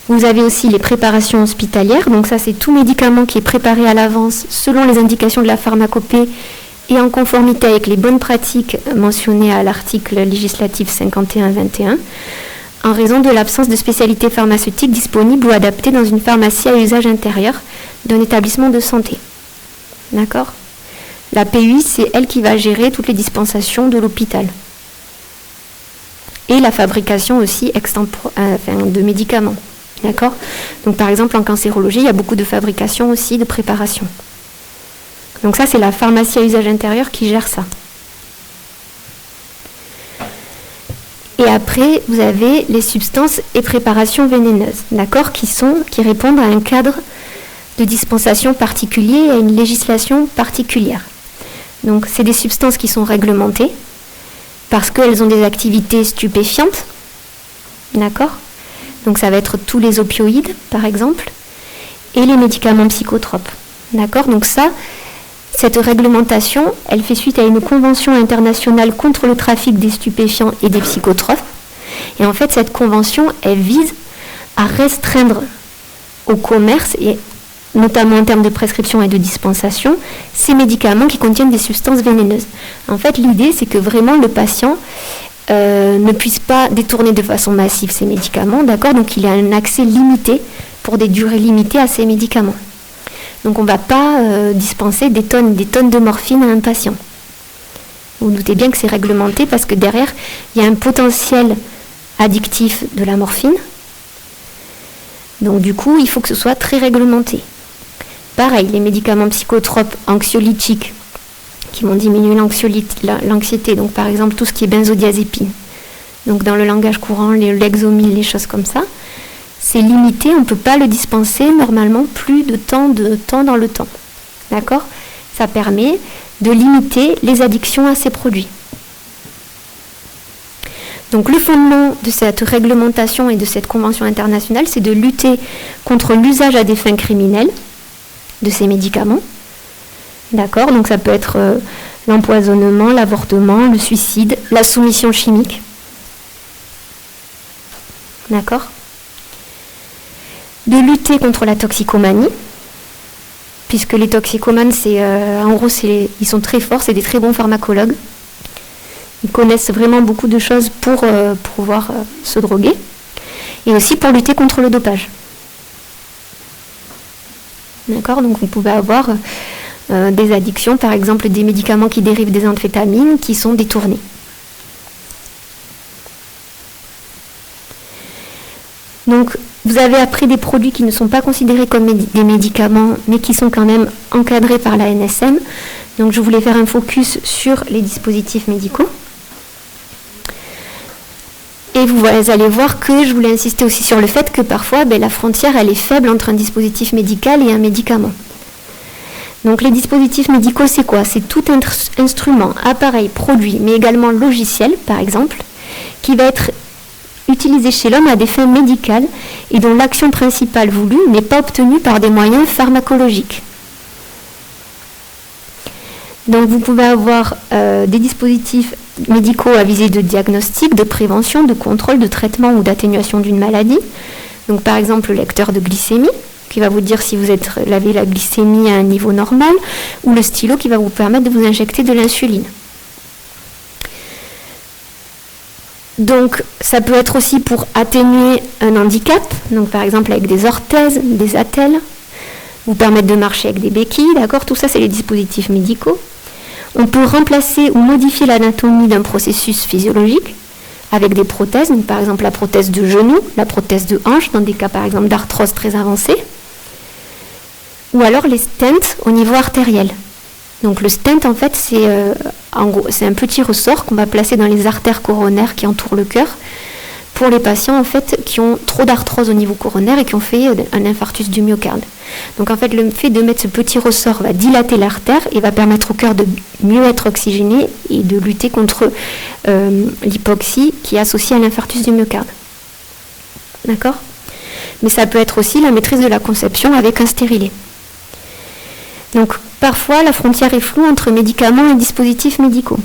Vous avez aussi les préparations hospitalières. Donc ça, c'est tout médicament qui est préparé à l'avance selon les indications de la pharmacopée et en conformité avec les bonnes pratiques mentionnées à l'article législatif 51-21, en raison de l'absence de spécialités pharmaceutiques disponibles ou adaptées dans une pharmacie à usage intérieur d'un établissement de santé. D'accord ? La PUI, c'est elle qui va gérer toutes les dispensations de l'hôpital. Et la fabrication aussi de médicaments. D'accord ? Donc par exemple, en cancérologie, il y a beaucoup de fabrication aussi, de préparation. Donc ça, c'est la pharmacie à usage intérieur qui gère ça. Et après, vous avez les substances et préparations vénéneuses, d'accord, qui répondent à un cadre de dispensation particulier et à une législation particulière. Donc, c'est des substances qui sont réglementées parce qu'elles ont des activités stupéfiantes, d'accord ? Donc, ça va être tous les opioïdes, par exemple, et les médicaments psychotropes, d'accord ? Donc ça, cette réglementation, elle fait suite à une convention internationale contre le trafic des stupéfiants et des psychotropes. Et en fait, cette convention, elle vise à restreindre au commerce, et notamment en termes de prescription et de dispensation, ces médicaments qui contiennent des substances vénéneuses. En fait, l'idée, c'est que vraiment le patient ne puisse pas détourner de façon massive ces médicaments, d'accord ? Donc, il a un accès limité, pour des durées limitées à ces médicaments. Donc on ne va pas dispenser des tonnes de morphine à un patient. Vous vous doutez bien que c'est réglementé parce que derrière, il y a un potentiel addictif de la morphine. Donc du coup, il faut que ce soit très réglementé. Pareil, les médicaments psychotropes anxiolytiques qui vont diminuer l'anxiété. Donc par exemple, tout ce qui est benzodiazépine. Donc dans le langage courant, les Lexomil, les choses comme ça. C'est limité, on ne peut pas le dispenser normalement plus de temps dans le temps. D'accord ? Ça permet de limiter les addictions à ces produits. Donc le fondement de cette réglementation et de cette convention internationale, c'est de lutter contre l'usage à des fins criminelles de ces médicaments. D'accord ? Donc ça peut être l'empoisonnement, l'avortement, le suicide, la soumission chimique. D'accord ? De lutter contre la toxicomanie, puisque les toxicomanes, ils sont très forts, c'est des très bons pharmacologues. Ils connaissent vraiment beaucoup de choses pour pouvoir se droguer, et aussi pour lutter contre le dopage. D'accord ? Donc vous pouvez avoir des addictions, par exemple des médicaments qui dérivent des amphétamines, qui sont détournés. Donc, vous avez après des produits qui ne sont pas considérés comme des médicaments, mais qui sont quand même encadrés par la NSM. Donc, je voulais faire un focus sur les dispositifs médicaux. Et vous allez voir que je voulais insister aussi sur le fait que parfois, la frontière, elle est faible entre un dispositif médical et un médicament. Donc, les dispositifs médicaux, c'est quoi ? C'est tout instrument, appareil, produit, mais également logiciel, par exemple, qui va être utilisé chez l'homme à des fins médicales et dont l'action principale voulue n'est pas obtenue par des moyens pharmacologiques. Donc vous pouvez avoir des dispositifs médicaux à visée de diagnostic, de prévention, de contrôle, de traitement ou d'atténuation d'une maladie. Donc par exemple le lecteur de glycémie qui va vous dire si vous avez la glycémie à un niveau normal, ou le stylo qui va vous permettre de vous injecter de l'insuline. Donc, ça peut être aussi pour atténuer un handicap, donc par exemple avec des orthèses, des attelles, vous permettre de marcher avec des béquilles, d'accord ? Tout ça, c'est les dispositifs médicaux. On peut remplacer ou modifier l'anatomie d'un processus physiologique avec des prothèses, donc par exemple la prothèse de genou, la prothèse de hanche, dans des cas par exemple d'arthrose très avancée, ou alors les stents au niveau artériel. Donc le stent, en fait, c'est un petit ressort qu'on va placer dans les artères coronaires qui entourent le cœur pour les patients, en fait, qui ont trop d'arthrose au niveau coronaire et qui ont fait un infarctus du myocarde. Donc en fait, le fait de mettre ce petit ressort va dilater l'artère et va permettre au cœur de mieux être oxygéné et de lutter contre l'hypoxie qui est associée à l'infarctus du myocarde. D'accord ? Mais ça peut être aussi la maîtrise de la conception avec un stérilet. Donc, parfois, la frontière est floue entre médicaments et dispositifs médicaux.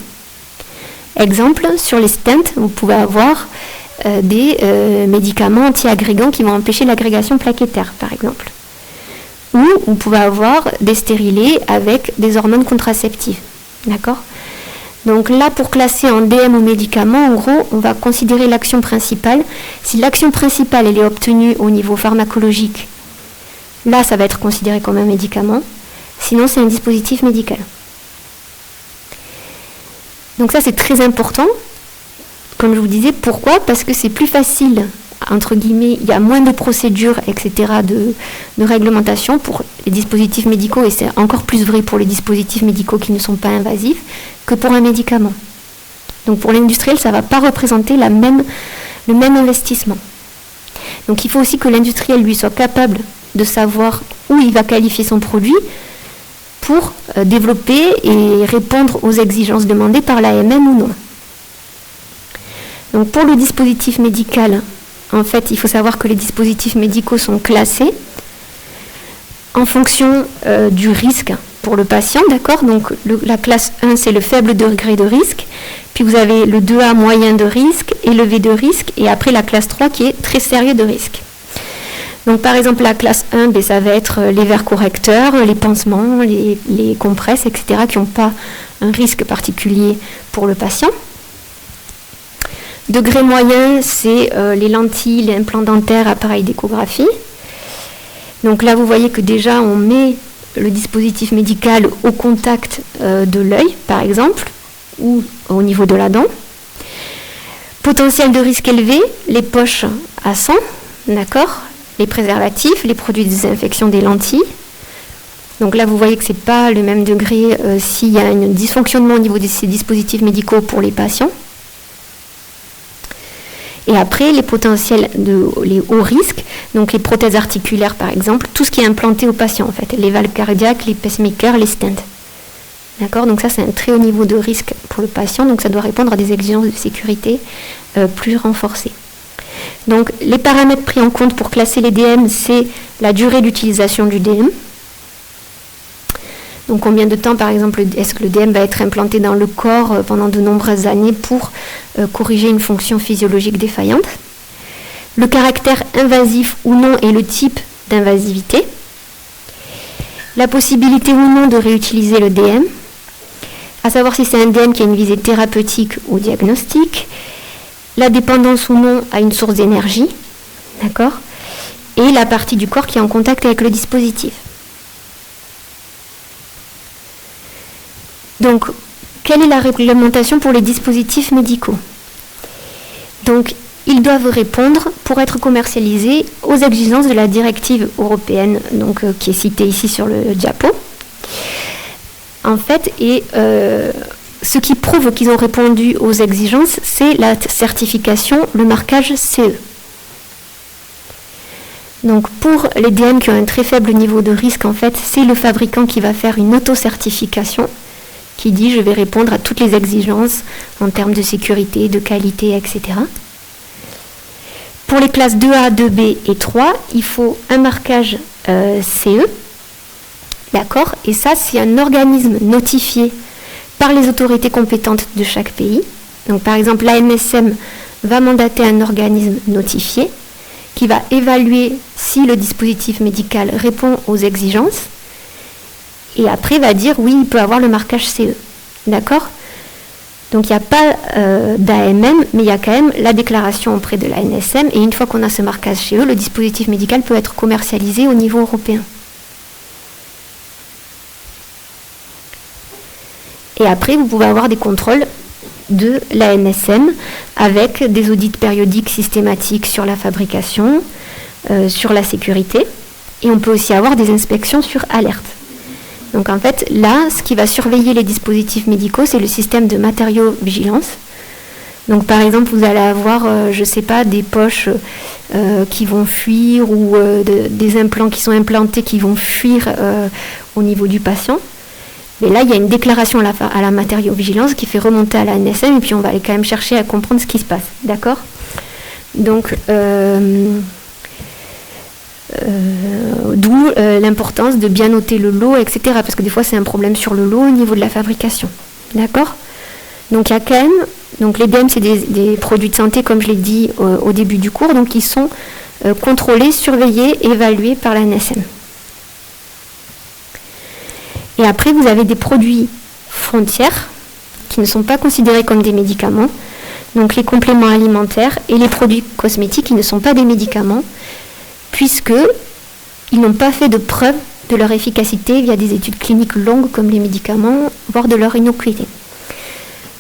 Exemple, sur les stents, vous pouvez avoir des médicaments anti-agrégants qui vont empêcher l'agrégation plaquettaire, par exemple. Ou vous pouvez avoir des stérilés avec des hormones contraceptives. D'accord ? Donc là, pour classer en DM ou médicament, en gros, on va considérer l'action principale. Si l'action principale elle est obtenue au niveau pharmacologique, là, ça va être considéré comme un médicament. Sinon, c'est un dispositif médical. Donc ça, c'est très important. Comme je vous disais, pourquoi ? Parce que c'est plus facile, entre guillemets, il y a moins de procédures, etc., de réglementation pour les dispositifs médicaux, et c'est encore plus vrai pour les dispositifs médicaux qui ne sont pas invasifs, que pour un médicament. Donc pour l'industriel, ça ne va pas représenter le même investissement. Donc il faut aussi que l'industriel, lui, soit capable de savoir où il va qualifier son produit pour développer et répondre aux exigences demandées par l'AMM ou non. Donc pour le dispositif médical, en fait, il faut savoir que les dispositifs médicaux sont classés en fonction du risque pour le patient, d'accord ? Donc la classe 1, c'est le faible degré de risque, puis vous avez le 2A moyen de risque, élevé de risque, et après la classe 3 qui est très sérieux de risque. Donc par exemple la classe 1, ça va être les verres correcteurs, les pansements, les compresses, etc., qui n'ont pas un risque particulier pour le patient. Degré moyen, c'est les lentilles, les implants dentaires, appareils d'échographie. Donc là, vous voyez que déjà, on met le dispositif médical au contact de l'œil, par exemple, ou au niveau de la dent. Potentiel de risque élevé, les poches à sang, d'accord ? Les préservatifs, les produits de désinfection des lentilles. Donc là, vous voyez que ce n'est pas le même degré s'il y a un dysfonctionnement au niveau de ces dispositifs médicaux pour les patients. Et après, les potentiels, les hauts risques, donc les prothèses articulaires par exemple, tout ce qui est implanté au patient en fait, les valves cardiaques, les pacemakers, les stents. D'accord ? Donc ça, c'est un très haut niveau de risque pour le patient, donc ça doit répondre à des exigences de sécurité plus renforcées. Donc les paramètres pris en compte pour classer les DM, c'est la durée d'utilisation du DM. Donc combien de temps, par exemple, est-ce que le DM va être implanté dans le corps pendant de nombreuses années pour corriger une fonction physiologique défaillante. Le caractère invasif ou non et le type d'invasivité. La possibilité ou non de réutiliser le DM. À savoir si c'est un DM qui a une visée thérapeutique ou diagnostique. La dépendance ou non à une source d'énergie. D'accord ? Et la partie du corps qui est en contact avec le dispositif. Donc, quelle est la réglementation pour les dispositifs médicaux ? Donc, ils doivent répondre, pour être commercialisés, aux exigences de la directive européenne, donc, qui est citée ici sur le diapo. En fait, et ce qui prouve qu'ils ont répondu aux exigences, c'est la certification, le marquage CE. Donc, pour les DM qui ont un très faible niveau de risque, en fait, c'est le fabricant qui va faire une auto-certification qui dit je vais répondre à toutes les exigences en termes de sécurité, de qualité, etc. Pour les classes 2A, 2B et 3, il faut un marquage CE, d'accord ? Et ça, c'est un organisme notifié par les autorités compétentes de chaque pays. Donc par exemple, l'ANSM va mandater un organisme notifié qui va évaluer si le dispositif médical répond aux exigences. Et après, va dire, oui, il peut avoir le marquage CE. D'accord ? Donc, il n'y a pas d'AMM, mais il y a quand même la déclaration auprès de la NSM. Et une fois qu'on a ce marquage CE, le dispositif médical peut être commercialisé au niveau européen. Et après, vous pouvez avoir des contrôles de la NSM avec des audits périodiques systématiques sur la fabrication, sur la sécurité. Et on peut aussi avoir des inspections sur alerte. Donc en fait, là, ce qui va surveiller les dispositifs médicaux, c'est le système de matériaux-vigilance. Donc par exemple, vous allez avoir, je ne sais pas, des poches qui vont fuir ou des implants qui sont implantés qui vont fuir au niveau du patient. Mais là, il y a une déclaration à la matériaux-vigilance qui fait remonter à la NSM et puis on va aller quand même chercher à comprendre ce qui se passe. D'accord ? Donc, d'où l'importance de bien noter le lot, etc. Parce que des fois, c'est un problème sur le lot au niveau de la fabrication. D'accord ? Donc il y a quand même, donc les BM c'est des produits de santé comme je l'ai dit au début du cours, donc ils sont contrôlés, surveillés, évalués par la NSM. Et après vous avez des produits frontières qui ne sont pas considérés comme des médicaments, donc les compléments alimentaires et les produits cosmétiques qui ne sont pas des médicaments, puisqu'ils n'ont pas fait de preuve de leur efficacité via des études cliniques longues comme les médicaments, voire de leur innocuité.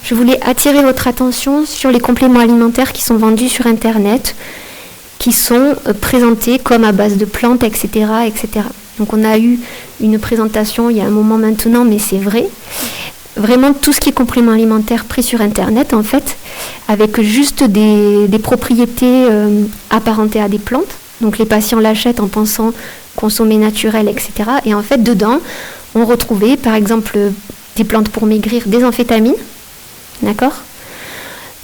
Je voulais attirer votre attention sur les compléments alimentaires qui sont vendus sur Internet, qui sont présentés comme à base de plantes, etc., etc. Donc on a eu une présentation il y a un moment maintenant, mais c'est vrai. Vraiment tout ce qui est compléments alimentaires pris sur Internet, en fait, avec juste des propriétés apparentées à des plantes. Donc les patients l'achètent en pensant consommer naturel, etc. Et en fait, dedans, on retrouvait, par exemple, des plantes pour maigrir, des amphétamines, d'accord ?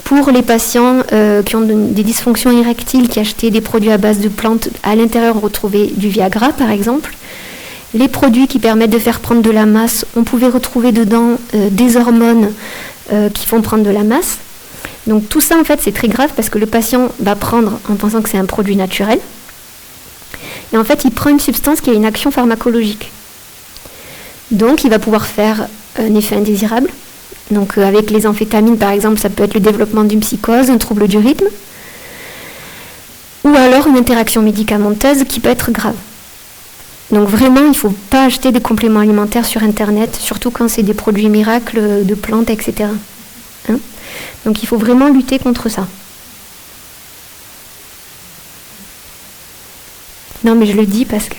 Pour les patients qui ont des dysfonctions érectiles, qui achetaient des produits à base de plantes, à l'intérieur, on retrouvait du Viagra, par exemple. Les produits qui permettent de faire prendre de la masse, on pouvait retrouver dedans des hormones qui font prendre de la masse. Donc tout ça, en fait, c'est très grave parce que le patient va prendre en pensant que c'est un produit naturel. Et en fait, il prend une substance qui a une action pharmacologique. Donc, il va pouvoir faire un effet indésirable. Donc, avec les amphétamines, par exemple, ça peut être le développement d'une psychose, un trouble du rythme. Ou alors une interaction médicamenteuse qui peut être grave. Donc, vraiment, il ne faut pas acheter des compléments alimentaires sur Internet, surtout quand c'est des produits miracles de plantes, etc. Hein ? Donc, il faut vraiment lutter contre ça. Non, mais je le dis parce que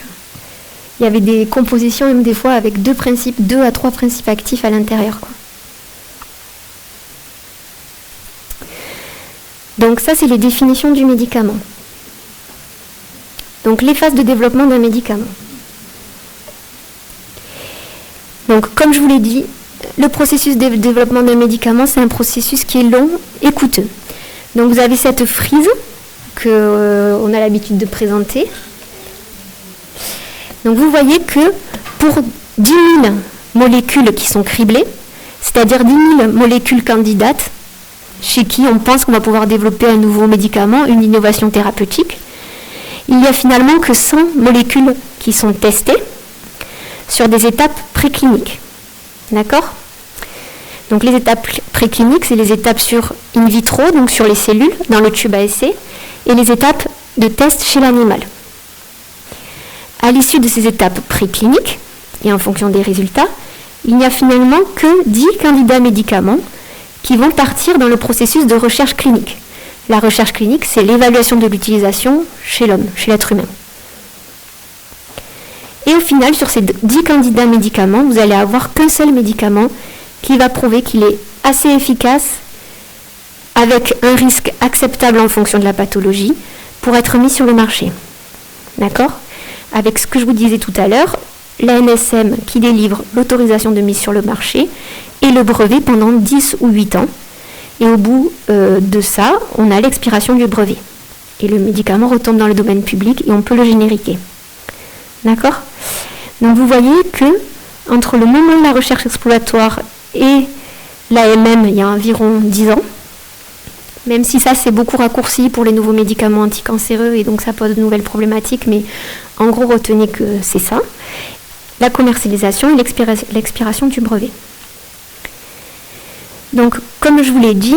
il y avait des compositions, même des fois, avec 2 à 3 principes actifs à l'intérieur, quoi. Donc ça, c'est les définitions du médicament. Donc les phases de développement d'un médicament. Donc comme je vous l'ai dit, le processus de développement d'un médicament, c'est un processus qui est long et coûteux. Donc vous avez cette frise qu'on a l'habitude de présenter. Donc vous voyez que pour 10 000 molécules qui sont criblées, c'est-à-dire 10 000 molécules candidates, chez qui on pense qu'on va pouvoir développer un nouveau médicament, une innovation thérapeutique, il n'y a finalement que 100 molécules qui sont testées sur des étapes précliniques. D'accord ? Donc les étapes précliniques, c'est les étapes sur in vitro, donc sur les cellules, dans le tube à essai, et les étapes de test chez l'animal. À l'issue de ces étapes précliniques, et en fonction des résultats, il n'y a finalement que 10 candidats médicaments qui vont partir dans le processus de recherche clinique. La recherche clinique, c'est l'évaluation de l'utilisation chez l'homme, chez l'être humain. Et au final, sur ces 10 candidats médicaments, vous allez avoir qu'un seul médicament qui va prouver qu'il est assez efficace, avec un risque acceptable en fonction de la pathologie, pour être mis sur le marché. D'accord ? Avec ce que je vous disais tout à l'heure, la NSM qui délivre l'autorisation de mise sur le marché et le brevet pendant 10 ou 8 ans. Et au bout de ça, on a l'expiration du brevet. Et le médicament retombe dans le domaine public et on peut le génériquer. D'accord ? Donc vous voyez que entre le moment de la recherche exploratoire et l'AMM, il y a environ 10 ans. Même si ça, c'est beaucoup raccourci pour les nouveaux médicaments anticancéreux et donc ça pose de nouvelles problématiques, mais en gros, retenez que c'est ça. La commercialisation et l'expiration du brevet. Donc, comme je vous l'ai dit,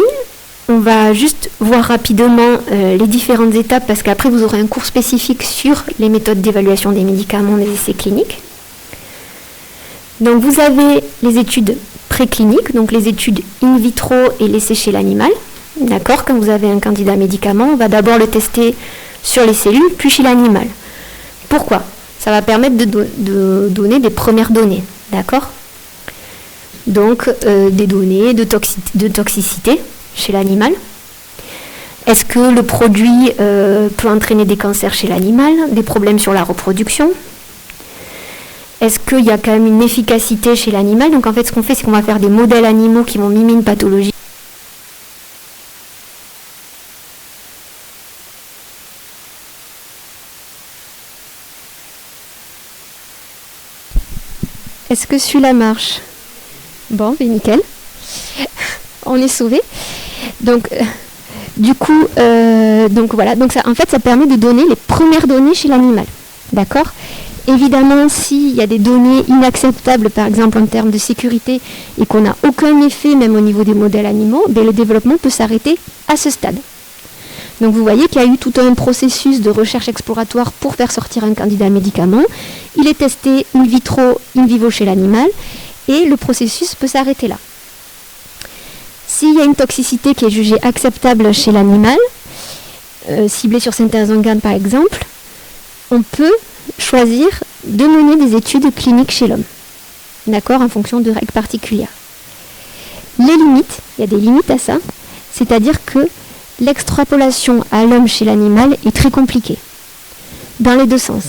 on va juste voir rapidement les différentes étapes parce qu'après, vous aurez un cours spécifique sur les méthodes d'évaluation des médicaments des essais cliniques. Donc, vous avez les études précliniques, donc les études in vitro et l'essai chez l'animal. D'accord ? Quand vous avez un candidat médicament, on va d'abord le tester sur les cellules, puis chez l'animal. Pourquoi ? Ça va permettre de donner des premières données. D'accord ? Donc, des données de toxicité chez l'animal. Est-ce que le produit peut entraîner des cancers chez l'animal, des problèmes sur la reproduction ? Est-ce qu'il y a quand même une efficacité chez l'animal ? Donc, en fait, ce qu'on fait, c'est qu'on va faire des modèles animaux qui vont mimer une pathologie. Est-ce que celui-là marche ? Bon, ben nickel. on est sauvé. Donc, du coup, donc voilà. Donc ça, en fait, ça permet de donner les premières données chez l'animal. D'accord ? Évidemment, s'il y a des données inacceptables, par exemple en termes de sécurité, et qu'on n'a aucun effet, même au niveau des modèles animaux, ben, le développement peut s'arrêter à ce stade. Donc vous voyez qu'il y a eu tout un processus de recherche exploratoire pour faire sortir un candidat médicament. Il est testé in vitro, in vivo chez l'animal, et le processus peut s'arrêter là. S'il y a une toxicité qui est jugée acceptable chez l'animal, ciblée sur certains organes par exemple, on peut choisir de mener des études cliniques chez l'homme, d'accord, en fonction de règles particulières. Les limites, il y a des limites à ça, c'est-à-dire que l'extrapolation à l'homme chez l'animal est très compliquée, dans les deux sens.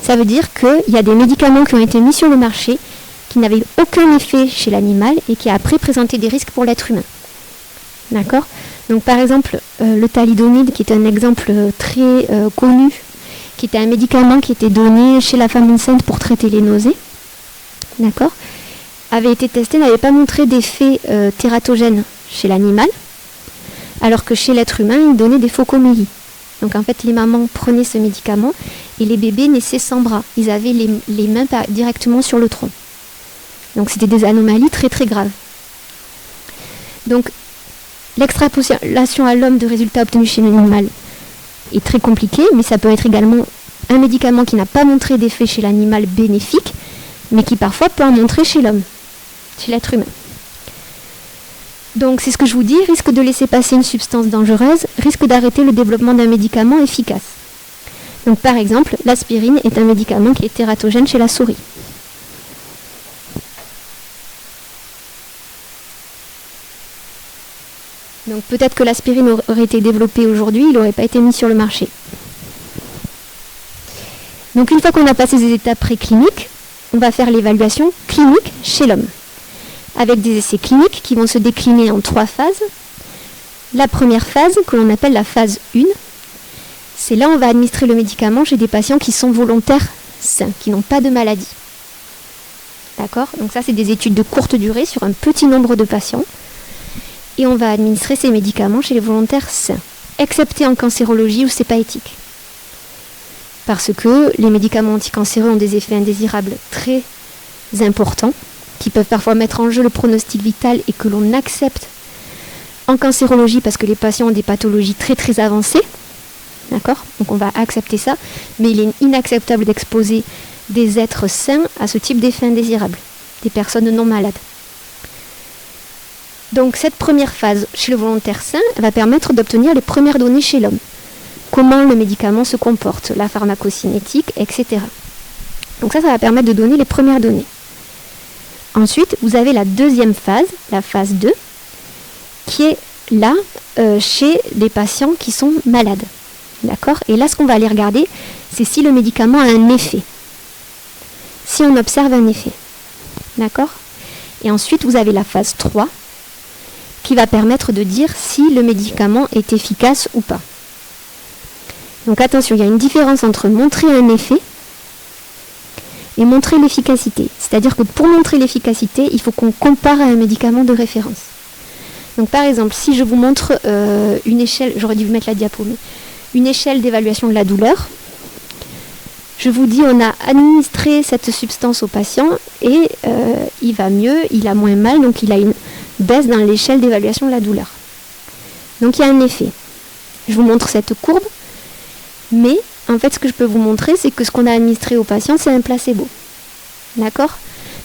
Ça veut dire qu'il y a des médicaments qui ont été mis sur le marché qui n'avaient aucun effet chez l'animal et qui après présentaient des risques pour l'être humain. D'accord ? Donc par exemple, le thalidomide, qui est un exemple très connu, qui était un médicament qui était donné chez la femme enceinte pour traiter les nausées, d'accord, avait été testé, n'avait pas montré d'effet tératogène chez l'animal, alors que chez l'être humain, il donnait des phocomélies. Donc en fait, les mamans prenaient ce médicament et les bébés naissaient sans bras. Ils avaient les mains directement sur le tronc. Donc c'était des anomalies très très graves. Donc l'extrapolation à l'homme de résultats obtenus chez l'animal est très compliqué, mais ça peut être également un médicament qui n'a pas montré d'effet chez l'animal bénéfique, mais qui parfois peut en montrer chez l'homme, chez l'être humain. Donc c'est ce que je vous dis, risque de laisser passer une substance dangereuse, risque d'arrêter le développement d'un médicament efficace. Donc par exemple, l'aspirine est un médicament qui est tératogène chez la souris. Donc peut-être que l'aspirine aurait été développée aujourd'hui, il n'aurait pas été mis sur le marché. Donc une fois qu'on a passé ces étapes précliniques, on va faire l'évaluation clinique chez l'homme, avec des essais cliniques qui vont se décliner en 3 phases. La première phase, que l'on appelle la phase 1, c'est là où on va administrer le médicament chez des patients qui sont volontaires sains, qui n'ont pas de maladie. D'accord ? Donc ça, c'est des études de courte durée sur un petit nombre de patients. Et on va administrer ces médicaments chez les volontaires sains, excepté en cancérologie où c'est pas éthique. Parce que les médicaments anticancéreux ont des effets indésirables très importants, qui peuvent parfois mettre en jeu le pronostic vital et que l'on accepte en cancérologie parce que les patients ont des pathologies très très avancées. D'accord ? Donc on va accepter ça, mais il est inacceptable d'exposer des êtres sains à ce type d'effets indésirables, des personnes non malades. Donc cette première phase chez le volontaire sain va permettre d'obtenir les premières données chez l'homme. Comment le médicament se comporte, la pharmacocinétique, etc. Donc ça va permettre de donner les premières données. Ensuite, vous avez la deuxième phase, la phase 2, qui est là chez des patients qui sont malades. D'accord ? Et là, ce qu'on va aller regarder, c'est si le médicament a un effet. Si on observe un effet. D'accord ? Et ensuite, vous avez la phase 3, qui va permettre de dire si le médicament est efficace ou pas. Donc attention, il y a une différence entre montrer un effet et montrer l'efficacité. C'est-à-dire que pour montrer l'efficacité, il faut qu'on compare à un médicament de référence. Donc par exemple, si je vous montre une échelle, j'aurais dû vous mettre la diapo, mais une échelle d'évaluation de la douleur, je vous dis on a administré cette substance au patient et il va mieux, il a moins mal, donc il a une baisse dans l'échelle d'évaluation de la douleur. Donc il y a un effet. Je vous montre cette courbe, mais en fait ce que je peux vous montrer, c'est que ce qu'on a administré au patient, c'est un placebo. D'accord ?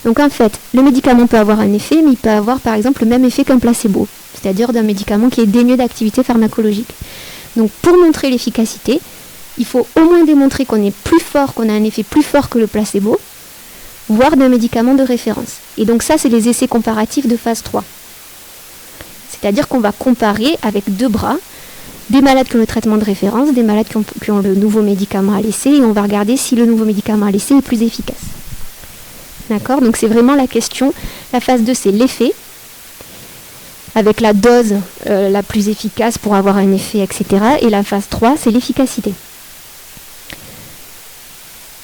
Donc en fait, le médicament peut avoir un effet, mais il peut avoir par exemple le même effet qu'un placebo, c'est-à-dire d'un médicament qui est dénué d'activité pharmacologique. Donc pour montrer l'efficacité, il faut au moins démontrer qu'on est plus fort, qu'on a un effet plus fort que le placebo, voire d'un médicament de référence. Et donc ça, c'est les essais comparatifs de phase 3. C'est-à-dire qu'on va comparer avec 2 bras des malades qui ont le traitement de référence, des malades qui ont le nouveau médicament à l'essai, et on va regarder si le nouveau médicament à l'essai est plus efficace. D'accord ? Donc c'est vraiment la question. La phase 2, c'est l'effet, avec la dose la plus efficace pour avoir un effet, etc. Et la phase 3, c'est l'efficacité.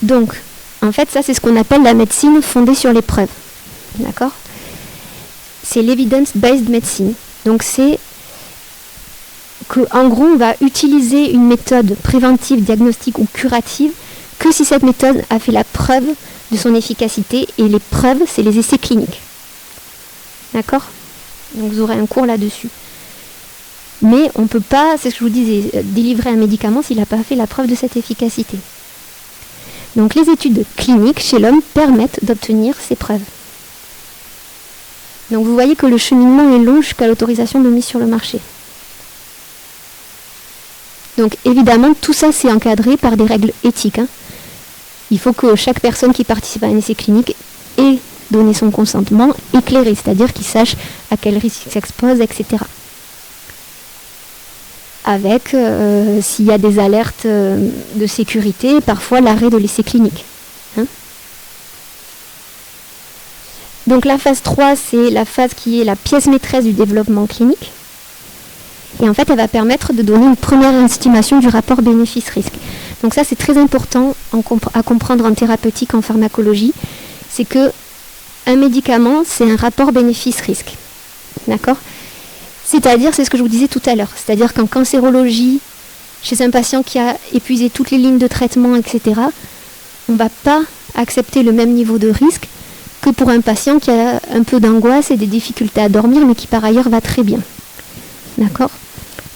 Donc, en fait, ça, c'est ce qu'on appelle la médecine fondée sur les preuves. D'accord ? c'est l'evidence-based medicine. Donc c'est qu'en gros, on va utiliser une méthode préventive, diagnostique ou curative que si cette méthode a fait la preuve de son efficacité, et les preuves, c'est les essais cliniques. D'accord ? Donc vous aurez un cours là-dessus. Mais on ne peut pas, c'est ce que je vous disais, délivrer un médicament s'il n'a pas fait la preuve de cette efficacité. Donc les études cliniques chez l'homme permettent d'obtenir ces preuves. Donc vous voyez que le cheminement est long jusqu'à l'autorisation de mise sur le marché. Donc évidemment, tout ça c'est encadré par des règles éthiques. Il faut que chaque personne qui participe à un essai clinique ait donné son consentement éclairé, c'est-à-dire qu'il sache à quel risque il s'expose, etc. Avec, s'il y a des alertes de sécurité, parfois l'arrêt de l'essai clinique. Donc la phase 3, c'est la phase qui est la pièce maîtresse du développement clinique. Et en fait, elle va permettre de donner une première estimation du rapport bénéfice-risque. Donc ça, c'est très important à comprendre en thérapeutique, en pharmacologie. C'est que un médicament, c'est un rapport bénéfice-risque. D'accord ? C'est-à-dire, c'est ce que je vous disais tout à l'heure, c'est-à-dire qu'en cancérologie, chez un patient qui a épuisé toutes les lignes de traitement, etc., on ne va pas accepter le même niveau de risque que pour un patient qui a un peu d'angoisse et des difficultés à dormir, mais qui par ailleurs va très bien. D'accord ?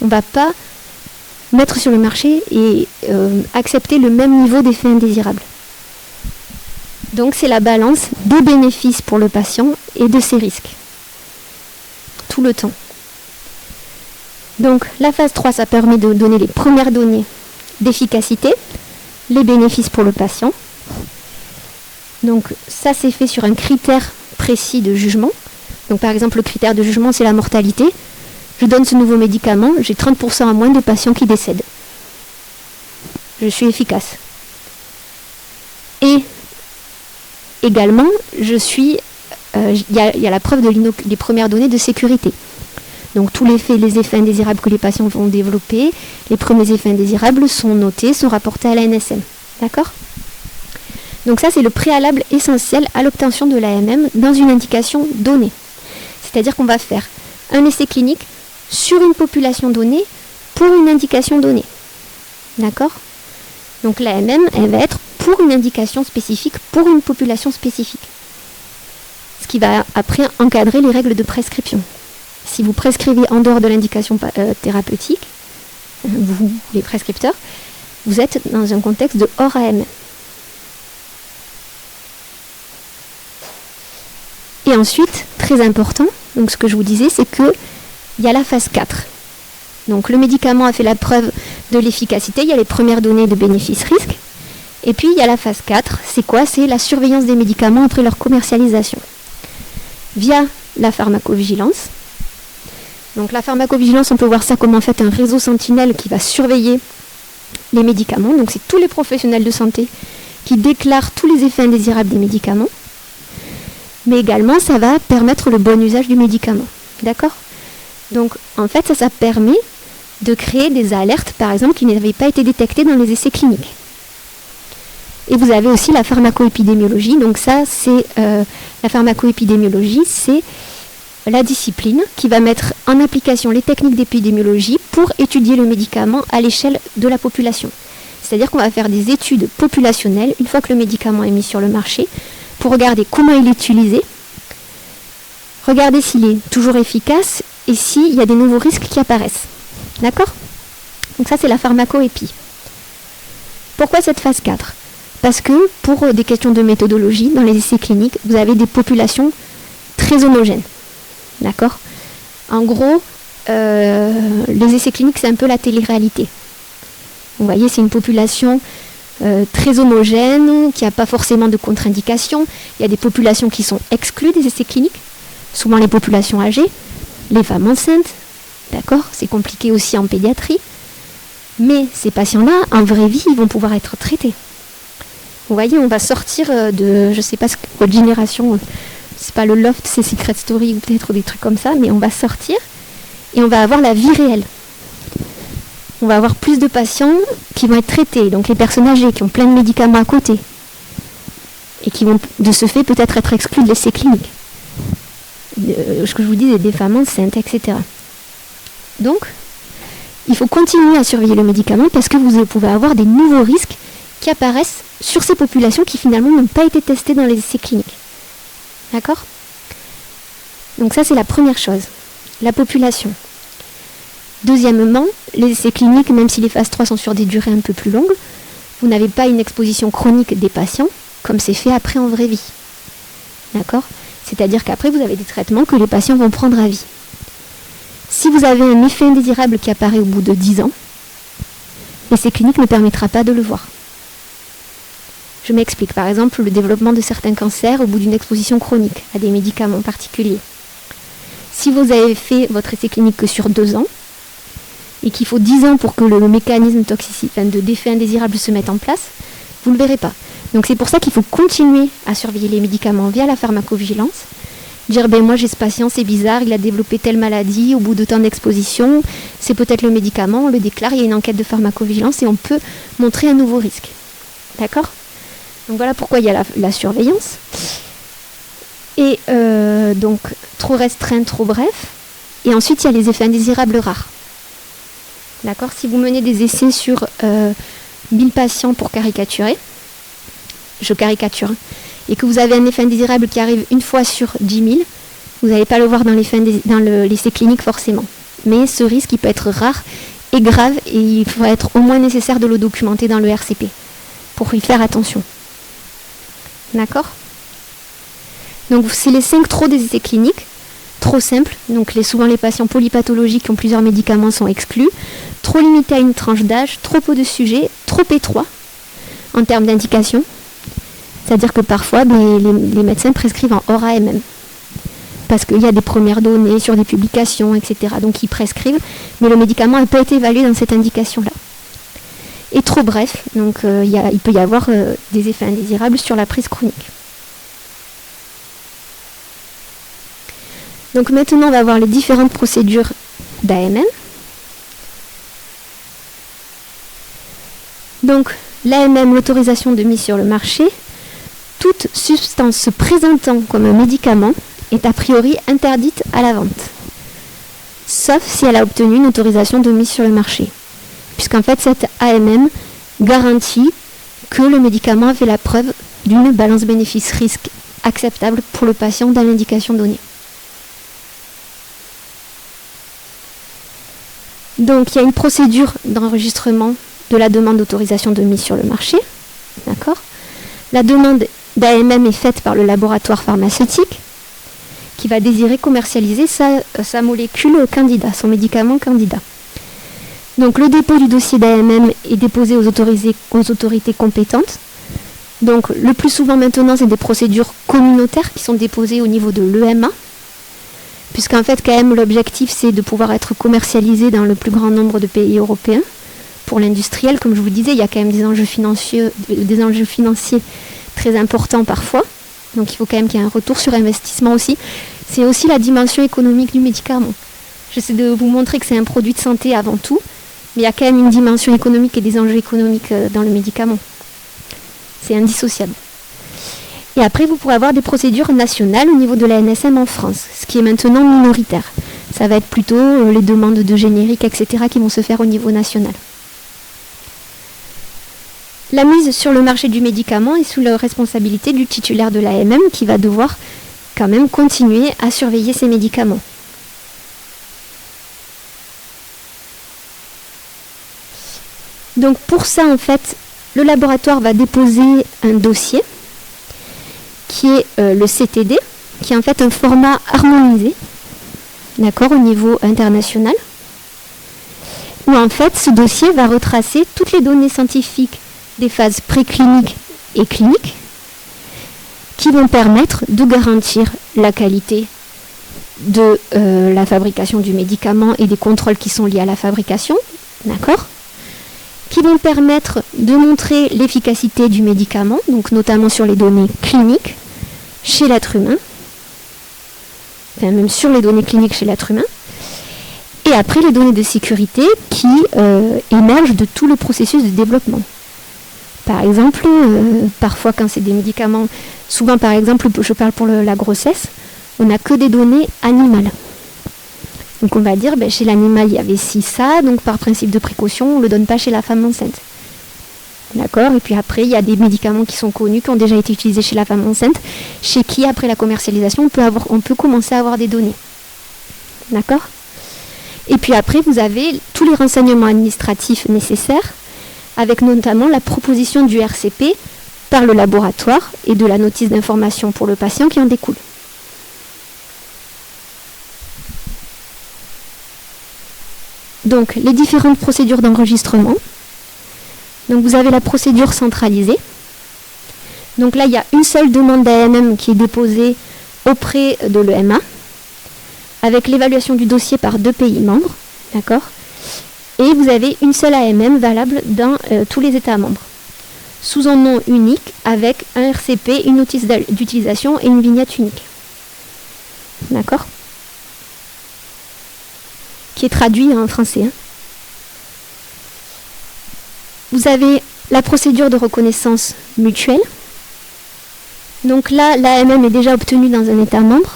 On ne va pas mettre sur le marché et accepter le même niveau d'effet indésirable. Donc c'est la balance des bénéfices pour le patient et de ses risques. Tout le temps. Donc la phase 3, ça permet de donner les premières données d'efficacité, les bénéfices pour le patient. Donc ça c'est fait sur un critère précis de jugement. Donc par exemple le critère de jugement c'est la mortalité. Je donne ce nouveau médicament, j'ai 30% en moins de patients qui décèdent. Je suis efficace. Et également, il y a la preuve des premières données de sécurité. Donc tous les effets indésirables que les patients vont développer, les premiers effets indésirables sont notés, sont rapportés à l'ANSM. D'accord ? Donc ça, c'est le préalable essentiel à l'obtention de l'AMM dans une indication donnée. C'est-à-dire qu'on va faire un essai clinique sur une population donnée pour une indication donnée. D'accord ? Donc l'AMM, elle va être pour une indication spécifique, pour une population spécifique. Ce qui va après encadrer les règles de prescription. Si vous prescrivez en dehors de l'indication thérapeutique, vous, les prescripteurs, vous êtes dans un contexte de hors AMM. Et ensuite, très important, donc ce que je vous disais, c'est qu'il y a la phase 4. Donc le médicament a fait la preuve de l'efficacité, il y a les premières données de bénéfice-risque. Et puis il y a la phase 4, c'est quoi ? C'est la surveillance des médicaments après leur commercialisation. Via la pharmacovigilance. Donc la pharmacovigilance, on peut voir ça comme en fait un réseau sentinelle qui va surveiller les médicaments. Donc c'est tous les professionnels de santé qui déclarent tous les effets indésirables des médicaments. Mais également, ça va permettre le bon usage du médicament. D'accord ? Donc en fait, ça permet de créer des alertes, par exemple, qui n'avaient pas été détectées dans les essais cliniques. Et vous avez aussi la pharmacoépidémiologie. Donc ça, c'est la pharmacoépidémiologie, c'est la discipline qui va mettre en application les techniques d'épidémiologie pour étudier le médicament à l'échelle de la population. C'est-à-dire qu'on va faire des études populationnelles une fois que le médicament est mis sur le marché pour regarder comment il est utilisé, regarder s'il est toujours efficace et s'il y a des nouveaux risques qui apparaissent. D'accord ? Donc ça, c'est la pharmacoépi. Pourquoi cette phase 4 ? Parce que pour des questions de méthodologie, dans les essais cliniques, vous avez des populations très homogènes. D'accord ? En gros, les essais cliniques, c'est un peu la télé-réalité. Vous voyez, c'est une population très homogène, qui n'a pas forcément de contre-indications. Il y a des populations qui sont exclues des essais cliniques, souvent les populations âgées, les femmes enceintes. D'accord ? C'est compliqué aussi en pédiatrie. Mais ces patients-là, en vraie vie, ils vont pouvoir être traités. Vous voyez, on va sortir de, je ne sais pas votre génération, c'est pas le Loft, c'est Secret Story ou peut-être des trucs comme ça, mais on va sortir et on va avoir la vie réelle. On va avoir plus de patients qui vont être traités, donc les personnes âgées qui ont plein de médicaments à côté et qui vont de ce fait peut-être être exclus de l'essai clinique. ce que je vous dis, des femmes enceintes, etc. Donc, il faut continuer à surveiller le médicament parce que vous pouvez avoir des nouveaux risques qui apparaissent sur ces populations qui finalement n'ont pas été testées dans les essais cliniques. D'accord ? Donc ça, c'est la première chose, la population. Deuxièmement, les essais cliniques, même si les phases 3 sont sur des durées un peu plus longues, vous n'avez pas une exposition chronique des patients comme c'est fait après en vraie vie. D'accord ? C'est-à-dire qu'après, vous avez des traitements que les patients vont prendre à vie. Si vous avez un effet indésirable qui apparaît au bout de 10 ans, l'essai clinique ne permettra pas de le voir. Je m'explique. Par exemple, le développement de certains cancers au bout d'une exposition chronique à des médicaments particuliers. Si vous avez fait votre essai clinique que sur 2 ans, et qu'il faut 10 ans pour que le mécanisme d'effet indésirable se mette en place, vous ne le verrez pas. Donc c'est pour ça qu'il faut continuer à surveiller les médicaments via la pharmacovigilance. Dire, moi j'ai ce patient, c'est bizarre, il a développé telle maladie, au bout de temps d'exposition, c'est peut-être le médicament, on le déclare, il y a une enquête de pharmacovigilance et on peut montrer un nouveau risque. D'accord ? Donc voilà pourquoi il y a la surveillance. Et donc trop restreint, trop bref. Et ensuite il y a les effets indésirables rares. D'accord ? Si vous menez des essais sur 1000 patients pour caricaturer, je caricature, et que vous avez un effet indésirable qui arrive une fois sur 10 000, vous n'allez pas le voir dans l'essai clinique forcément. Mais ce risque, il peut être rare et grave, et il faut être au moins nécessaire de le documenter dans le RCP, pour y faire attention. D'accord ? Donc c'est les 5 trop des essais cliniques, trop simples, donc souvent les patients polypathologiques qui ont plusieurs médicaments sont exclus, trop limités à une tranche d'âge, trop peu de sujets, trop étroits en termes d'indication. C'est-à-dire que parfois, les médecins prescrivent en hors AMM. Parce qu'il y a des premières données sur des publications, etc. Donc ils prescrivent, mais le médicament n'a pas été évalué dans cette indication-là. Et trop bref, donc il peut y avoir des effets indésirables sur la prise chronique. Donc maintenant, on va voir les différentes procédures d'AMM. Donc l'AMM, l'autorisation de mise sur le marché, toute substance se présentant comme un médicament est a priori interdite à la vente, sauf si elle a obtenu une autorisation de mise sur le marché, puisqu'en fait cette AMM garantit que le médicament a fait la preuve d'une balance bénéfice-risque acceptable pour le patient dans l'indication donnée. Donc il y a une procédure d'enregistrement de la demande d'autorisation de mise sur le marché. D'accord ? La demande d'AMM est faite par le laboratoire pharmaceutique qui va désirer commercialiser sa molécule candidat, son médicament candidat. Donc le dépôt du dossier d'AMM est déposé aux autorités compétentes. Donc le plus souvent maintenant, c'est des procédures communautaires qui sont déposées au niveau de l'EMA, puisqu'en fait quand même l'objectif c'est de pouvoir être commercialisé dans le plus grand nombre de pays européens. Pour l'industriel, comme je vous disais, il y a quand même des enjeux financiers très importants parfois. Donc il faut quand même qu'il y ait un retour sur investissement aussi. C'est aussi la dimension économique du médicament. J'essaie de vous montrer que c'est un produit de santé avant tout, mais il y a quand même une dimension économique et des enjeux économiques dans le médicament. C'est indissociable. Et après, vous pourrez avoir des procédures nationales au niveau de la NSM en France, ce qui est maintenant minoritaire. Ça va être plutôt les demandes de génériques, etc., qui vont se faire au niveau national. La mise sur le marché du médicament est sous la responsabilité du titulaire de l'AMM qui va devoir quand même continuer à surveiller ces médicaments. Donc pour ça, en fait, le laboratoire va déposer un dossier qui est le CTD, qui est en fait un format harmonisé, d'accord, au niveau international, où en fait ce dossier va retracer toutes les données scientifiques des phases précliniques et cliniques qui vont permettre de garantir la qualité de la fabrication du médicament et des contrôles qui sont liés à la fabrication, d'accord, qui vont permettre de montrer l'efficacité du médicament, donc notamment sur les données cliniques chez l'être humain, enfin même sur les données cliniques chez l'être humain, et après les données de sécurité qui émergent de tout le processus de développement. Par exemple, parfois quand c'est des médicaments, souvent par exemple, je parle pour la grossesse, on n'a que des données animales. Donc on va dire, chez l'animal, il y avait ci, ça, donc par principe de précaution, on ne le donne pas chez la femme enceinte. D'accord? Et puis après, il y a des médicaments qui sont connus, qui ont déjà été utilisés chez la femme enceinte, chez qui, après la commercialisation, on peut commencer à avoir des données. D'accord? Et puis après, vous avez tous les renseignements administratifs nécessaires, avec notamment la proposition du RCP par le laboratoire et de la notice d'information pour le patient qui en découle. Donc, les différentes procédures d'enregistrement. Donc, vous avez la procédure centralisée. Donc là, il y a une seule demande d'AMM qui est déposée auprès de l'EMA, avec l'évaluation du dossier par 2 pays membres. D'accord ? Et vous avez une seule AMM valable dans tous les États membres, sous un nom unique, avec un RCP, une notice d'utilisation et une vignette unique. D'accord ? Qui est traduit en français. Vous avez la procédure de reconnaissance mutuelle. Donc là, l'AMM est déjà obtenue dans un État membre.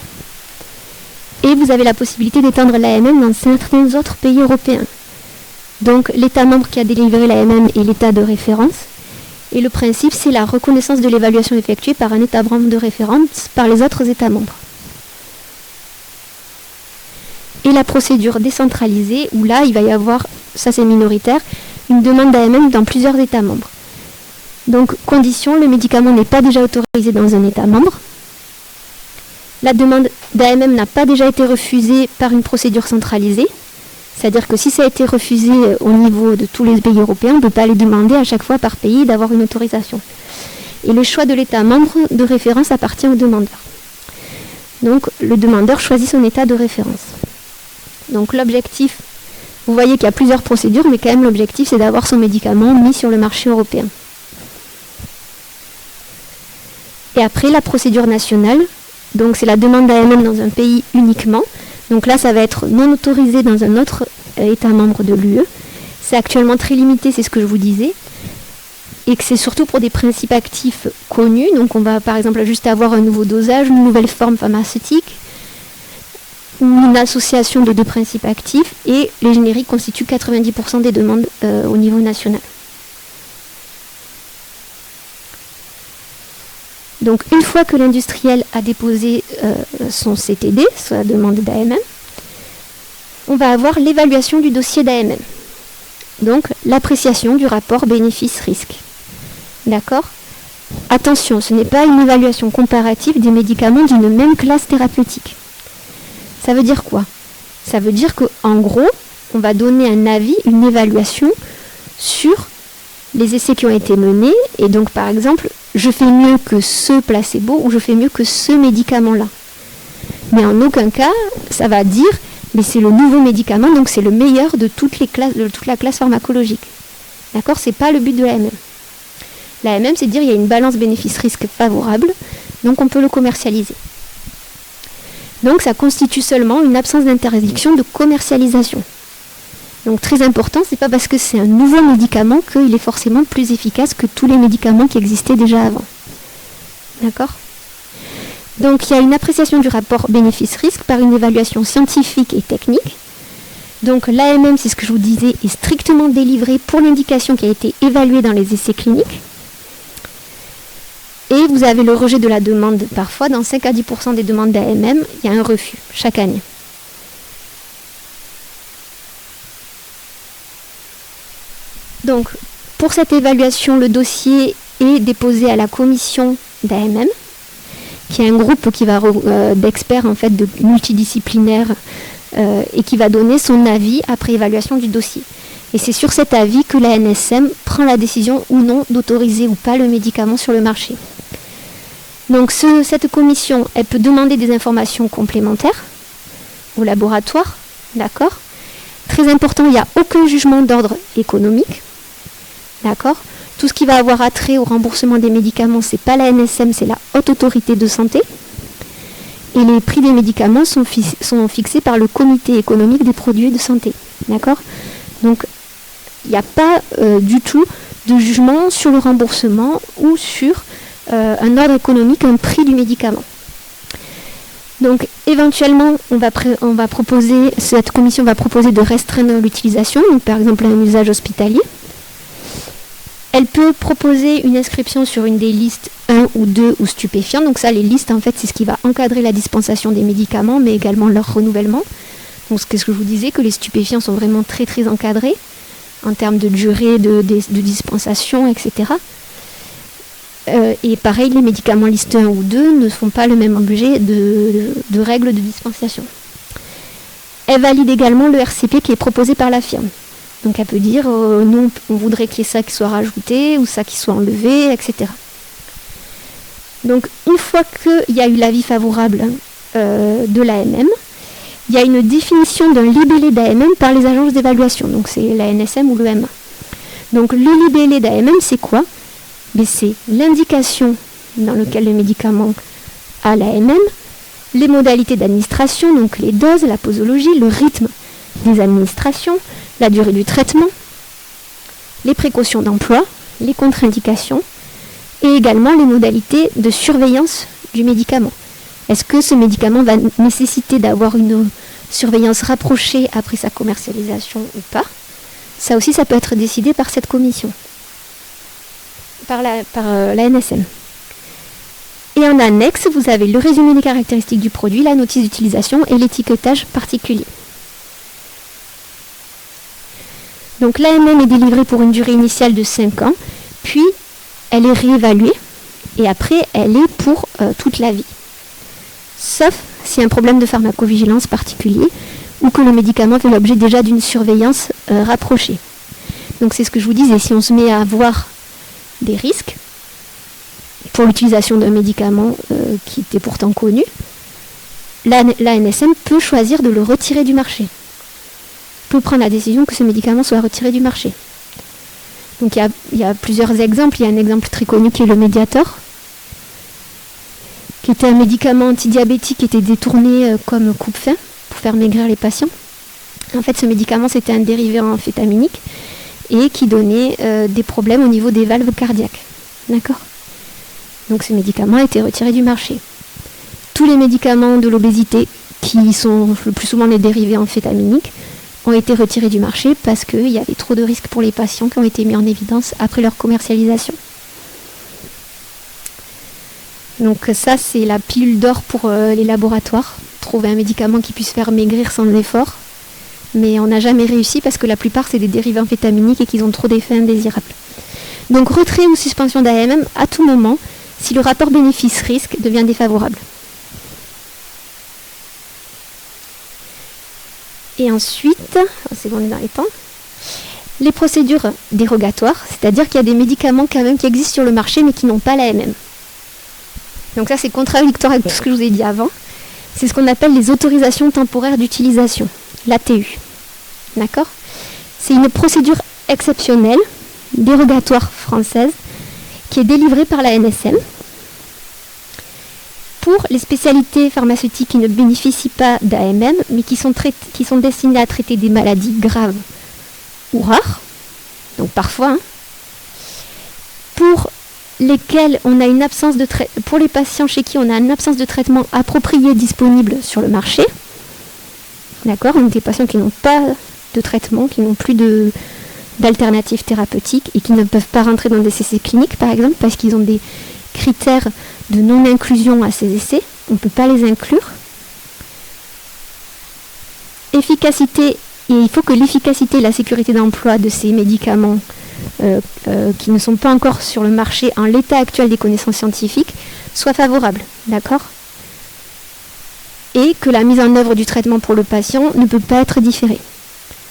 Et vous avez la possibilité d'étendre l'AMM dans certains autres pays européens. Donc l'État membre qui a délivré l'AMM est l'État de référence. Et le principe, c'est la reconnaissance de l'évaluation effectuée par un État membre de référence par les autres États membres. Et la procédure décentralisée, où là, il va y avoir, ça c'est minoritaire, une demande d'AMM dans plusieurs États membres. Donc, condition, le médicament n'est pas déjà autorisé dans un État membre. La demande d'AMM n'a pas déjà été refusée par une procédure centralisée. C'est-à-dire que si ça a été refusé au niveau de tous les pays européens, on ne peut pas les demander à chaque fois par pays d'avoir une autorisation. Et le choix de l'État membre de référence appartient au demandeur. Donc, le demandeur choisit son État de référence. Donc l'objectif, vous voyez qu'il y a plusieurs procédures, mais quand même l'objectif c'est d'avoir son médicament mis sur le marché européen. Et après la procédure nationale, donc c'est la demande d'AMM dans un pays uniquement. Donc là ça va être non autorisé dans un autre État membre de l'UE. C'est actuellement très limité, c'est ce que je vous disais. Et que c'est surtout pour des principes actifs connus. Donc on va par exemple juste avoir un nouveau dosage, une nouvelle forme pharmaceutique, une association de 2 principes actifs, et les génériques constituent 90% des demandes au niveau national. Donc une fois que l'industriel a déposé son CTD, sa demande d'AMM, on va avoir l'évaluation du dossier d'AMM. Donc l'appréciation du rapport bénéfice-risque. D'accord ? Attention, ce n'est pas une évaluation comparative des médicaments d'une même classe thérapeutique. Ça veut dire quoi? Ça veut dire qu'en gros, on va donner un avis, une évaluation sur les essais qui ont été menés. Et donc, par exemple, je fais mieux que ce placebo ou je fais mieux que ce médicament-là. Mais en aucun cas, ça va dire, mais c'est le nouveau médicament, donc c'est le meilleur de toute la classe pharmacologique. D'accord? C'est pas le but de l'AMM. L'AMM, c'est de dire qu'il y a une balance bénéfice-risque favorable, donc on peut le commercialiser. Donc ça constitue seulement une absence d'interdiction de commercialisation. Donc très important, c'est pas parce que c'est un nouveau médicament qu'il est forcément plus efficace que tous les médicaments qui existaient déjà avant. D'accord ? Donc il y a une appréciation du rapport bénéfice-risque par une évaluation scientifique et technique. Donc l'AMM, c'est ce que je vous disais, est strictement délivré pour l'indication qui a été évaluée dans les essais cliniques. Et vous avez le rejet de la demande parfois. Dans 5 à 10% des demandes d'AMM, il y a un refus chaque année. Donc, pour cette évaluation, le dossier est déposé à la commission d'AMM, qui est un groupe qui va d'experts en fait, multidisciplinaires et qui va donner son avis après évaluation du dossier. Et c'est sur cet avis que la NSM prend la décision ou non d'autoriser ou pas le médicament sur le marché. Donc cette commission, elle peut demander des informations complémentaires au laboratoire, d'accord ? Très important, il n'y a aucun jugement d'ordre économique, d'accord ? Tout ce qui va avoir attrait au remboursement des médicaments, c'est pas la NSM, c'est la Haute Autorité de Santé. Et les prix des médicaments sont fixés par le Comité économique des produits de santé, d'accord ? Donc il n'y a pas du tout de jugement sur le remboursement ou sur un ordre économique, un prix du médicament. Donc éventuellement, cette commission va proposer de restreindre l'utilisation, donc par exemple un usage hospitalier. Elle peut proposer une inscription sur une des listes 1 ou 2 ou stupéfiants. Donc ça, les listes, en fait, c'est ce qui va encadrer la dispensation des médicaments, mais également leur renouvellement. Donc c'est ce que je vous disais, que les stupéfiants sont vraiment très très encadrés en termes de durée de dispensation, etc. Et pareil, les médicaments liste 1 ou 2 ne font pas le même objet de règles de dispensation. Elle valide également le RCP qui est proposé par la firme. Donc elle peut dire, nous on voudrait qu'il y ait ça qui soit rajouté, ou ça qui soit enlevé, etc. Donc une fois qu'il y a eu l'avis favorable de l'AMM, il y a une définition d'un libellé d'AMM par les agences d'évaluation. Donc c'est l'ANSM ou l'EMA. Donc le libellé d'AMM, c'est quoi ? Mais c'est l'indication dans laquelle le médicament a l'AMM, les modalités d'administration, donc les doses, la posologie, le rythme des administrations, la durée du traitement, les précautions d'emploi, les contre-indications et également les modalités de surveillance du médicament. Est-ce que ce médicament va nécessiter d'avoir une surveillance rapprochée après sa commercialisation ou pas ? Ça aussi, ça peut être décidé par cette commission. Par la NSM. Et en annexe, vous avez le résumé des caractéristiques du produit, la notice d'utilisation et l'étiquetage particulier. Donc l'AMM est délivrée pour une durée initiale de 5 ans, puis elle est réévaluée, et après elle est pour toute la vie. Sauf si un problème de pharmacovigilance particulier, ou que le médicament fait l'objet déjà d'une surveillance rapprochée. Donc c'est ce que je vous disais, si on se met à avoir des risques pour l'utilisation d'un médicament qui était pourtant connu, l'ANSM peut choisir de le retirer du marché. Peut prendre la décision que ce médicament soit retiré du marché. Donc il y a plusieurs exemples. Il y a un exemple très connu qui est le Mediator, qui était un médicament antidiabétique qui était détourné comme coupe-faim pour faire maigrir les patients. En fait, ce médicament, c'était un dérivé amphétaminique et qui donnait des problèmes au niveau des valves cardiaques. D'accord ? Donc ce médicament a été retiré du marché. Tous les médicaments de l'obésité, qui sont le plus souvent des dérivés amphétaminiques, ont été retirés du marché parce qu'il y avait trop de risques pour les patients qui ont été mis en évidence après leur commercialisation. Donc ça, c'est la pilule d'or pour les laboratoires. Trouver un médicament qui puisse faire maigrir sans effort. Mais on n'a jamais réussi parce que la plupart, c'est des dérivés amphétaminiques et qu'ils ont trop d'effets indésirables. Donc retrait ou suspension d'AMM à tout moment si le rapport bénéfice-risque devient défavorable. Et ensuite, c'est bon, on est dans les temps, les procédures dérogatoires, c'est-à-dire qu'il y a des médicaments quand même qui existent sur le marché mais qui n'ont pas l'AMM. Donc ça, c'est contradictoire avec tout ce que je vous ai dit avant. C'est ce qu'on appelle les autorisations temporaires d'utilisation, l'ATU. D'accord ? C'est une procédure exceptionnelle, dérogatoire française, qui est délivrée par la NSM pour les spécialités pharmaceutiques qui ne bénéficient pas d'AMM, mais qui sont destinées à traiter des maladies graves ou rares, donc parfois, pour lesquels on a une absence de pour les patients chez qui on a une absence de traitement approprié disponible sur le marché, d'accord, donc des patients qui n'ont pas de traitement, qui n'ont plus d'alternatives thérapeutiques et qui ne peuvent pas rentrer dans des essais cliniques, par exemple, parce qu'ils ont des critères de non-inclusion à ces essais, on ne peut pas les inclure. Efficacité, et il faut que l'efficacité et la sécurité d'emploi de ces médicaments qui ne sont pas encore sur le marché en l'état actuel des connaissances scientifiques soient favorables, d'accord ? Et que la mise en œuvre du traitement pour le patient ne peut pas être différée.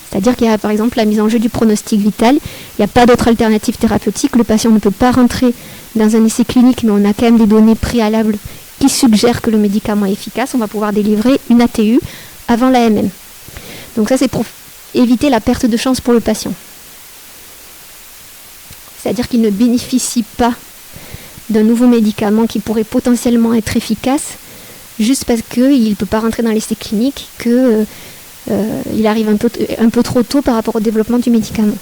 C'est-à-dire qu'il y a par exemple la mise en jeu du pronostic vital, il n'y a pas d'autre alternative thérapeutique, le patient ne peut pas rentrer dans un essai clinique, mais on a quand même des données préalables qui suggèrent que le médicament est efficace, on va pouvoir délivrer une ATU avant l'AMM. Donc ça, c'est pour éviter la perte de chance pour le patient. C'est-à-dire qu'il ne bénéficie pas d'un nouveau médicament qui pourrait potentiellement être efficace, juste parce qu'il ne peut pas rentrer dans l'essai clinique, qu'il arrive un peu trop tôt par rapport au développement du médicament.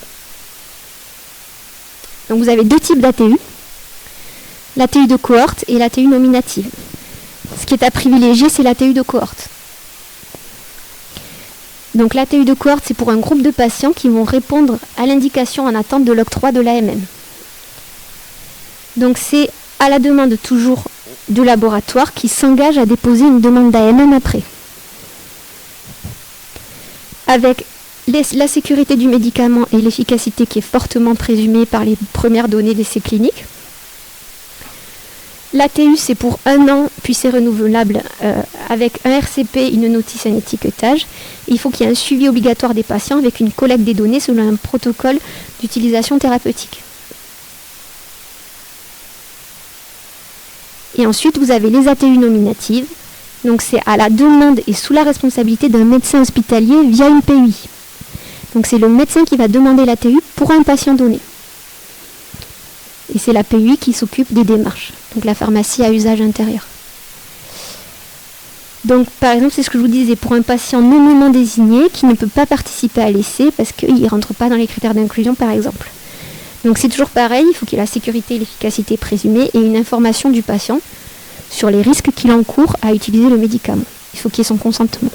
Donc vous avez deux types d'ATU, l'ATU de cohorte et l'ATU nominative. ce qui est à privilégier, c'est l'ATU de cohorte. Donc l'ATU de cohorte, c'est pour un groupe de patients qui vont répondre à l'indication en attente de l'octroi de l'AMM. Donc c'est à la demande toujours du laboratoire qui s'engage à déposer une demande d'AMM après. Avec la sécurité du médicament et l'efficacité qui est fortement présumée par les premières données d'essais cliniques. L'ATU, c'est pour 1 an, puis c'est renouvelable avec un RCP, une notice, un étiquetage. Il faut qu'il y ait un suivi obligatoire des patients avec une collecte des données selon un protocole d'utilisation thérapeutique. Et ensuite, vous avez les ATU nominatives. Donc c'est à la demande et sous la responsabilité d'un médecin hospitalier via une PUI. Donc c'est le médecin qui va demander l'ATU pour un patient donné. Et c'est la PUI qui s'occupe des démarches. Donc la pharmacie à usage intérieur. Donc par exemple, c'est ce que je vous disais, pour un patient nommément désigné qui ne peut pas participer à l'essai parce qu'il ne rentre pas dans les critères d'inclusion par exemple. Donc c'est toujours pareil, il faut qu'il y ait la sécurité et l'efficacité présumée et une information du patient sur les risques qu'il encourt à utiliser le médicament. Il faut qu'il y ait son consentement.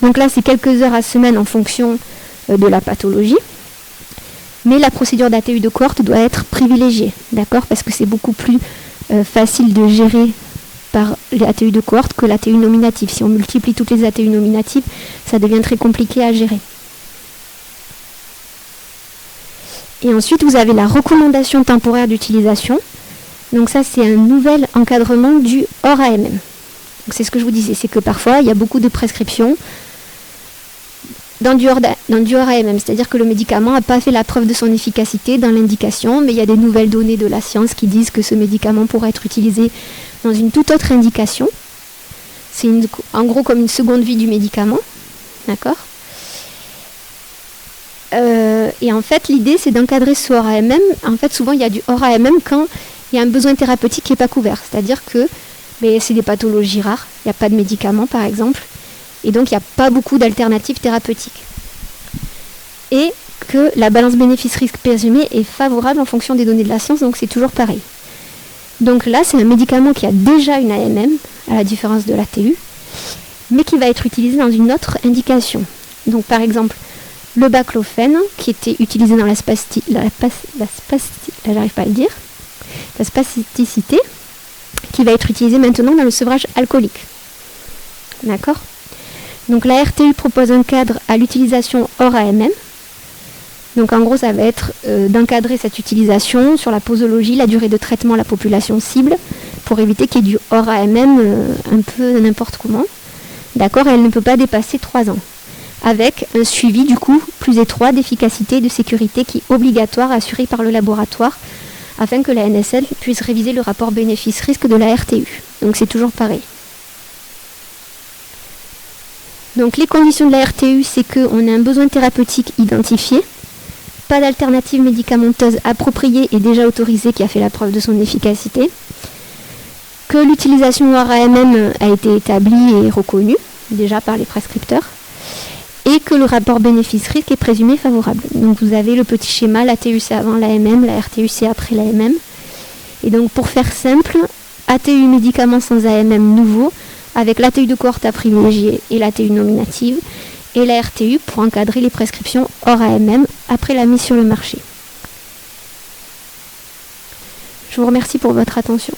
Donc là, c'est quelques heures à semaine en fonction de la pathologie. Mais la procédure d'ATU de cohorte doit être privilégiée, d'accord ? Parce que c'est beaucoup plus facile de gérer par les ATU de cohorte que l'ATU nominative. Si on multiplie toutes les ATU nominatives, ça devient très compliqué à gérer. Et ensuite, vous avez la recommandation temporaire d'utilisation. Donc ça, c'est un nouvel encadrement du hors AMM. Donc c'est ce que je vous disais, c'est que parfois, il y a beaucoup de prescriptions dans du hors AMM, c'est-à-dire que le médicament n'a pas fait la preuve de son efficacité dans l'indication, mais il y a des nouvelles données de la science qui disent que ce médicament pourrait être utilisé dans une toute autre indication. C'est en gros comme une seconde vie du médicament, d'accord ? Et en fait, l'idée, c'est d'encadrer ce hors AMM. En fait, souvent, il y a du hors AMM quand il y a un besoin thérapeutique qui n'est pas couvert. C'est-à-dire que c'est des pathologies rares, il n'y a pas de médicaments, par exemple, et donc il n'y a pas beaucoup d'alternatives thérapeutiques. Et que la balance bénéfice-risque présumée est favorable en fonction des données de la science, donc c'est toujours pareil. Donc là, c'est un médicament qui a déjà une AMM, à la différence de l'ATU, mais qui va être utilisé dans une autre indication. Donc par exemple, le baclofène, qui était utilisé dans la spasticité, qui va être utilisé maintenant dans le sevrage alcoolique. D'accord ? Donc la RTU propose un cadre à l'utilisation hors AMM. Donc en gros, ça va être d'encadrer cette utilisation sur la posologie, la durée de traitement, la population cible, pour éviter qu'il y ait du hors AMM un peu n'importe comment. D'accord ? Et elle ne peut pas dépasser 3 ans. Avec un suivi du coup plus étroit d'efficacité et de sécurité qui est obligatoire assuré par le laboratoire afin que la NSL puisse réviser le rapport bénéfice-risque de la RTU. Donc c'est toujours pareil. Donc les conditions de la RTU, c'est qu'on a un besoin thérapeutique identifié, pas d'alternative médicamenteuse appropriée et déjà autorisée qui a fait la preuve de son efficacité, que l'utilisation hors AMM a été établie et reconnue déjà par les prescripteurs, et que le rapport bénéfice-risque est présumé favorable. Donc vous avez le petit schéma, l'ATU c'est avant l'AMM, la RTU c'est après l'AMM. Et donc pour faire simple, ATU médicaments sans AMM nouveau, avec l'ATU de cohorte à privilégier et l'ATU nominative, et la RTU pour encadrer les prescriptions hors AMM après la mise sur le marché. Je vous remercie pour votre attention.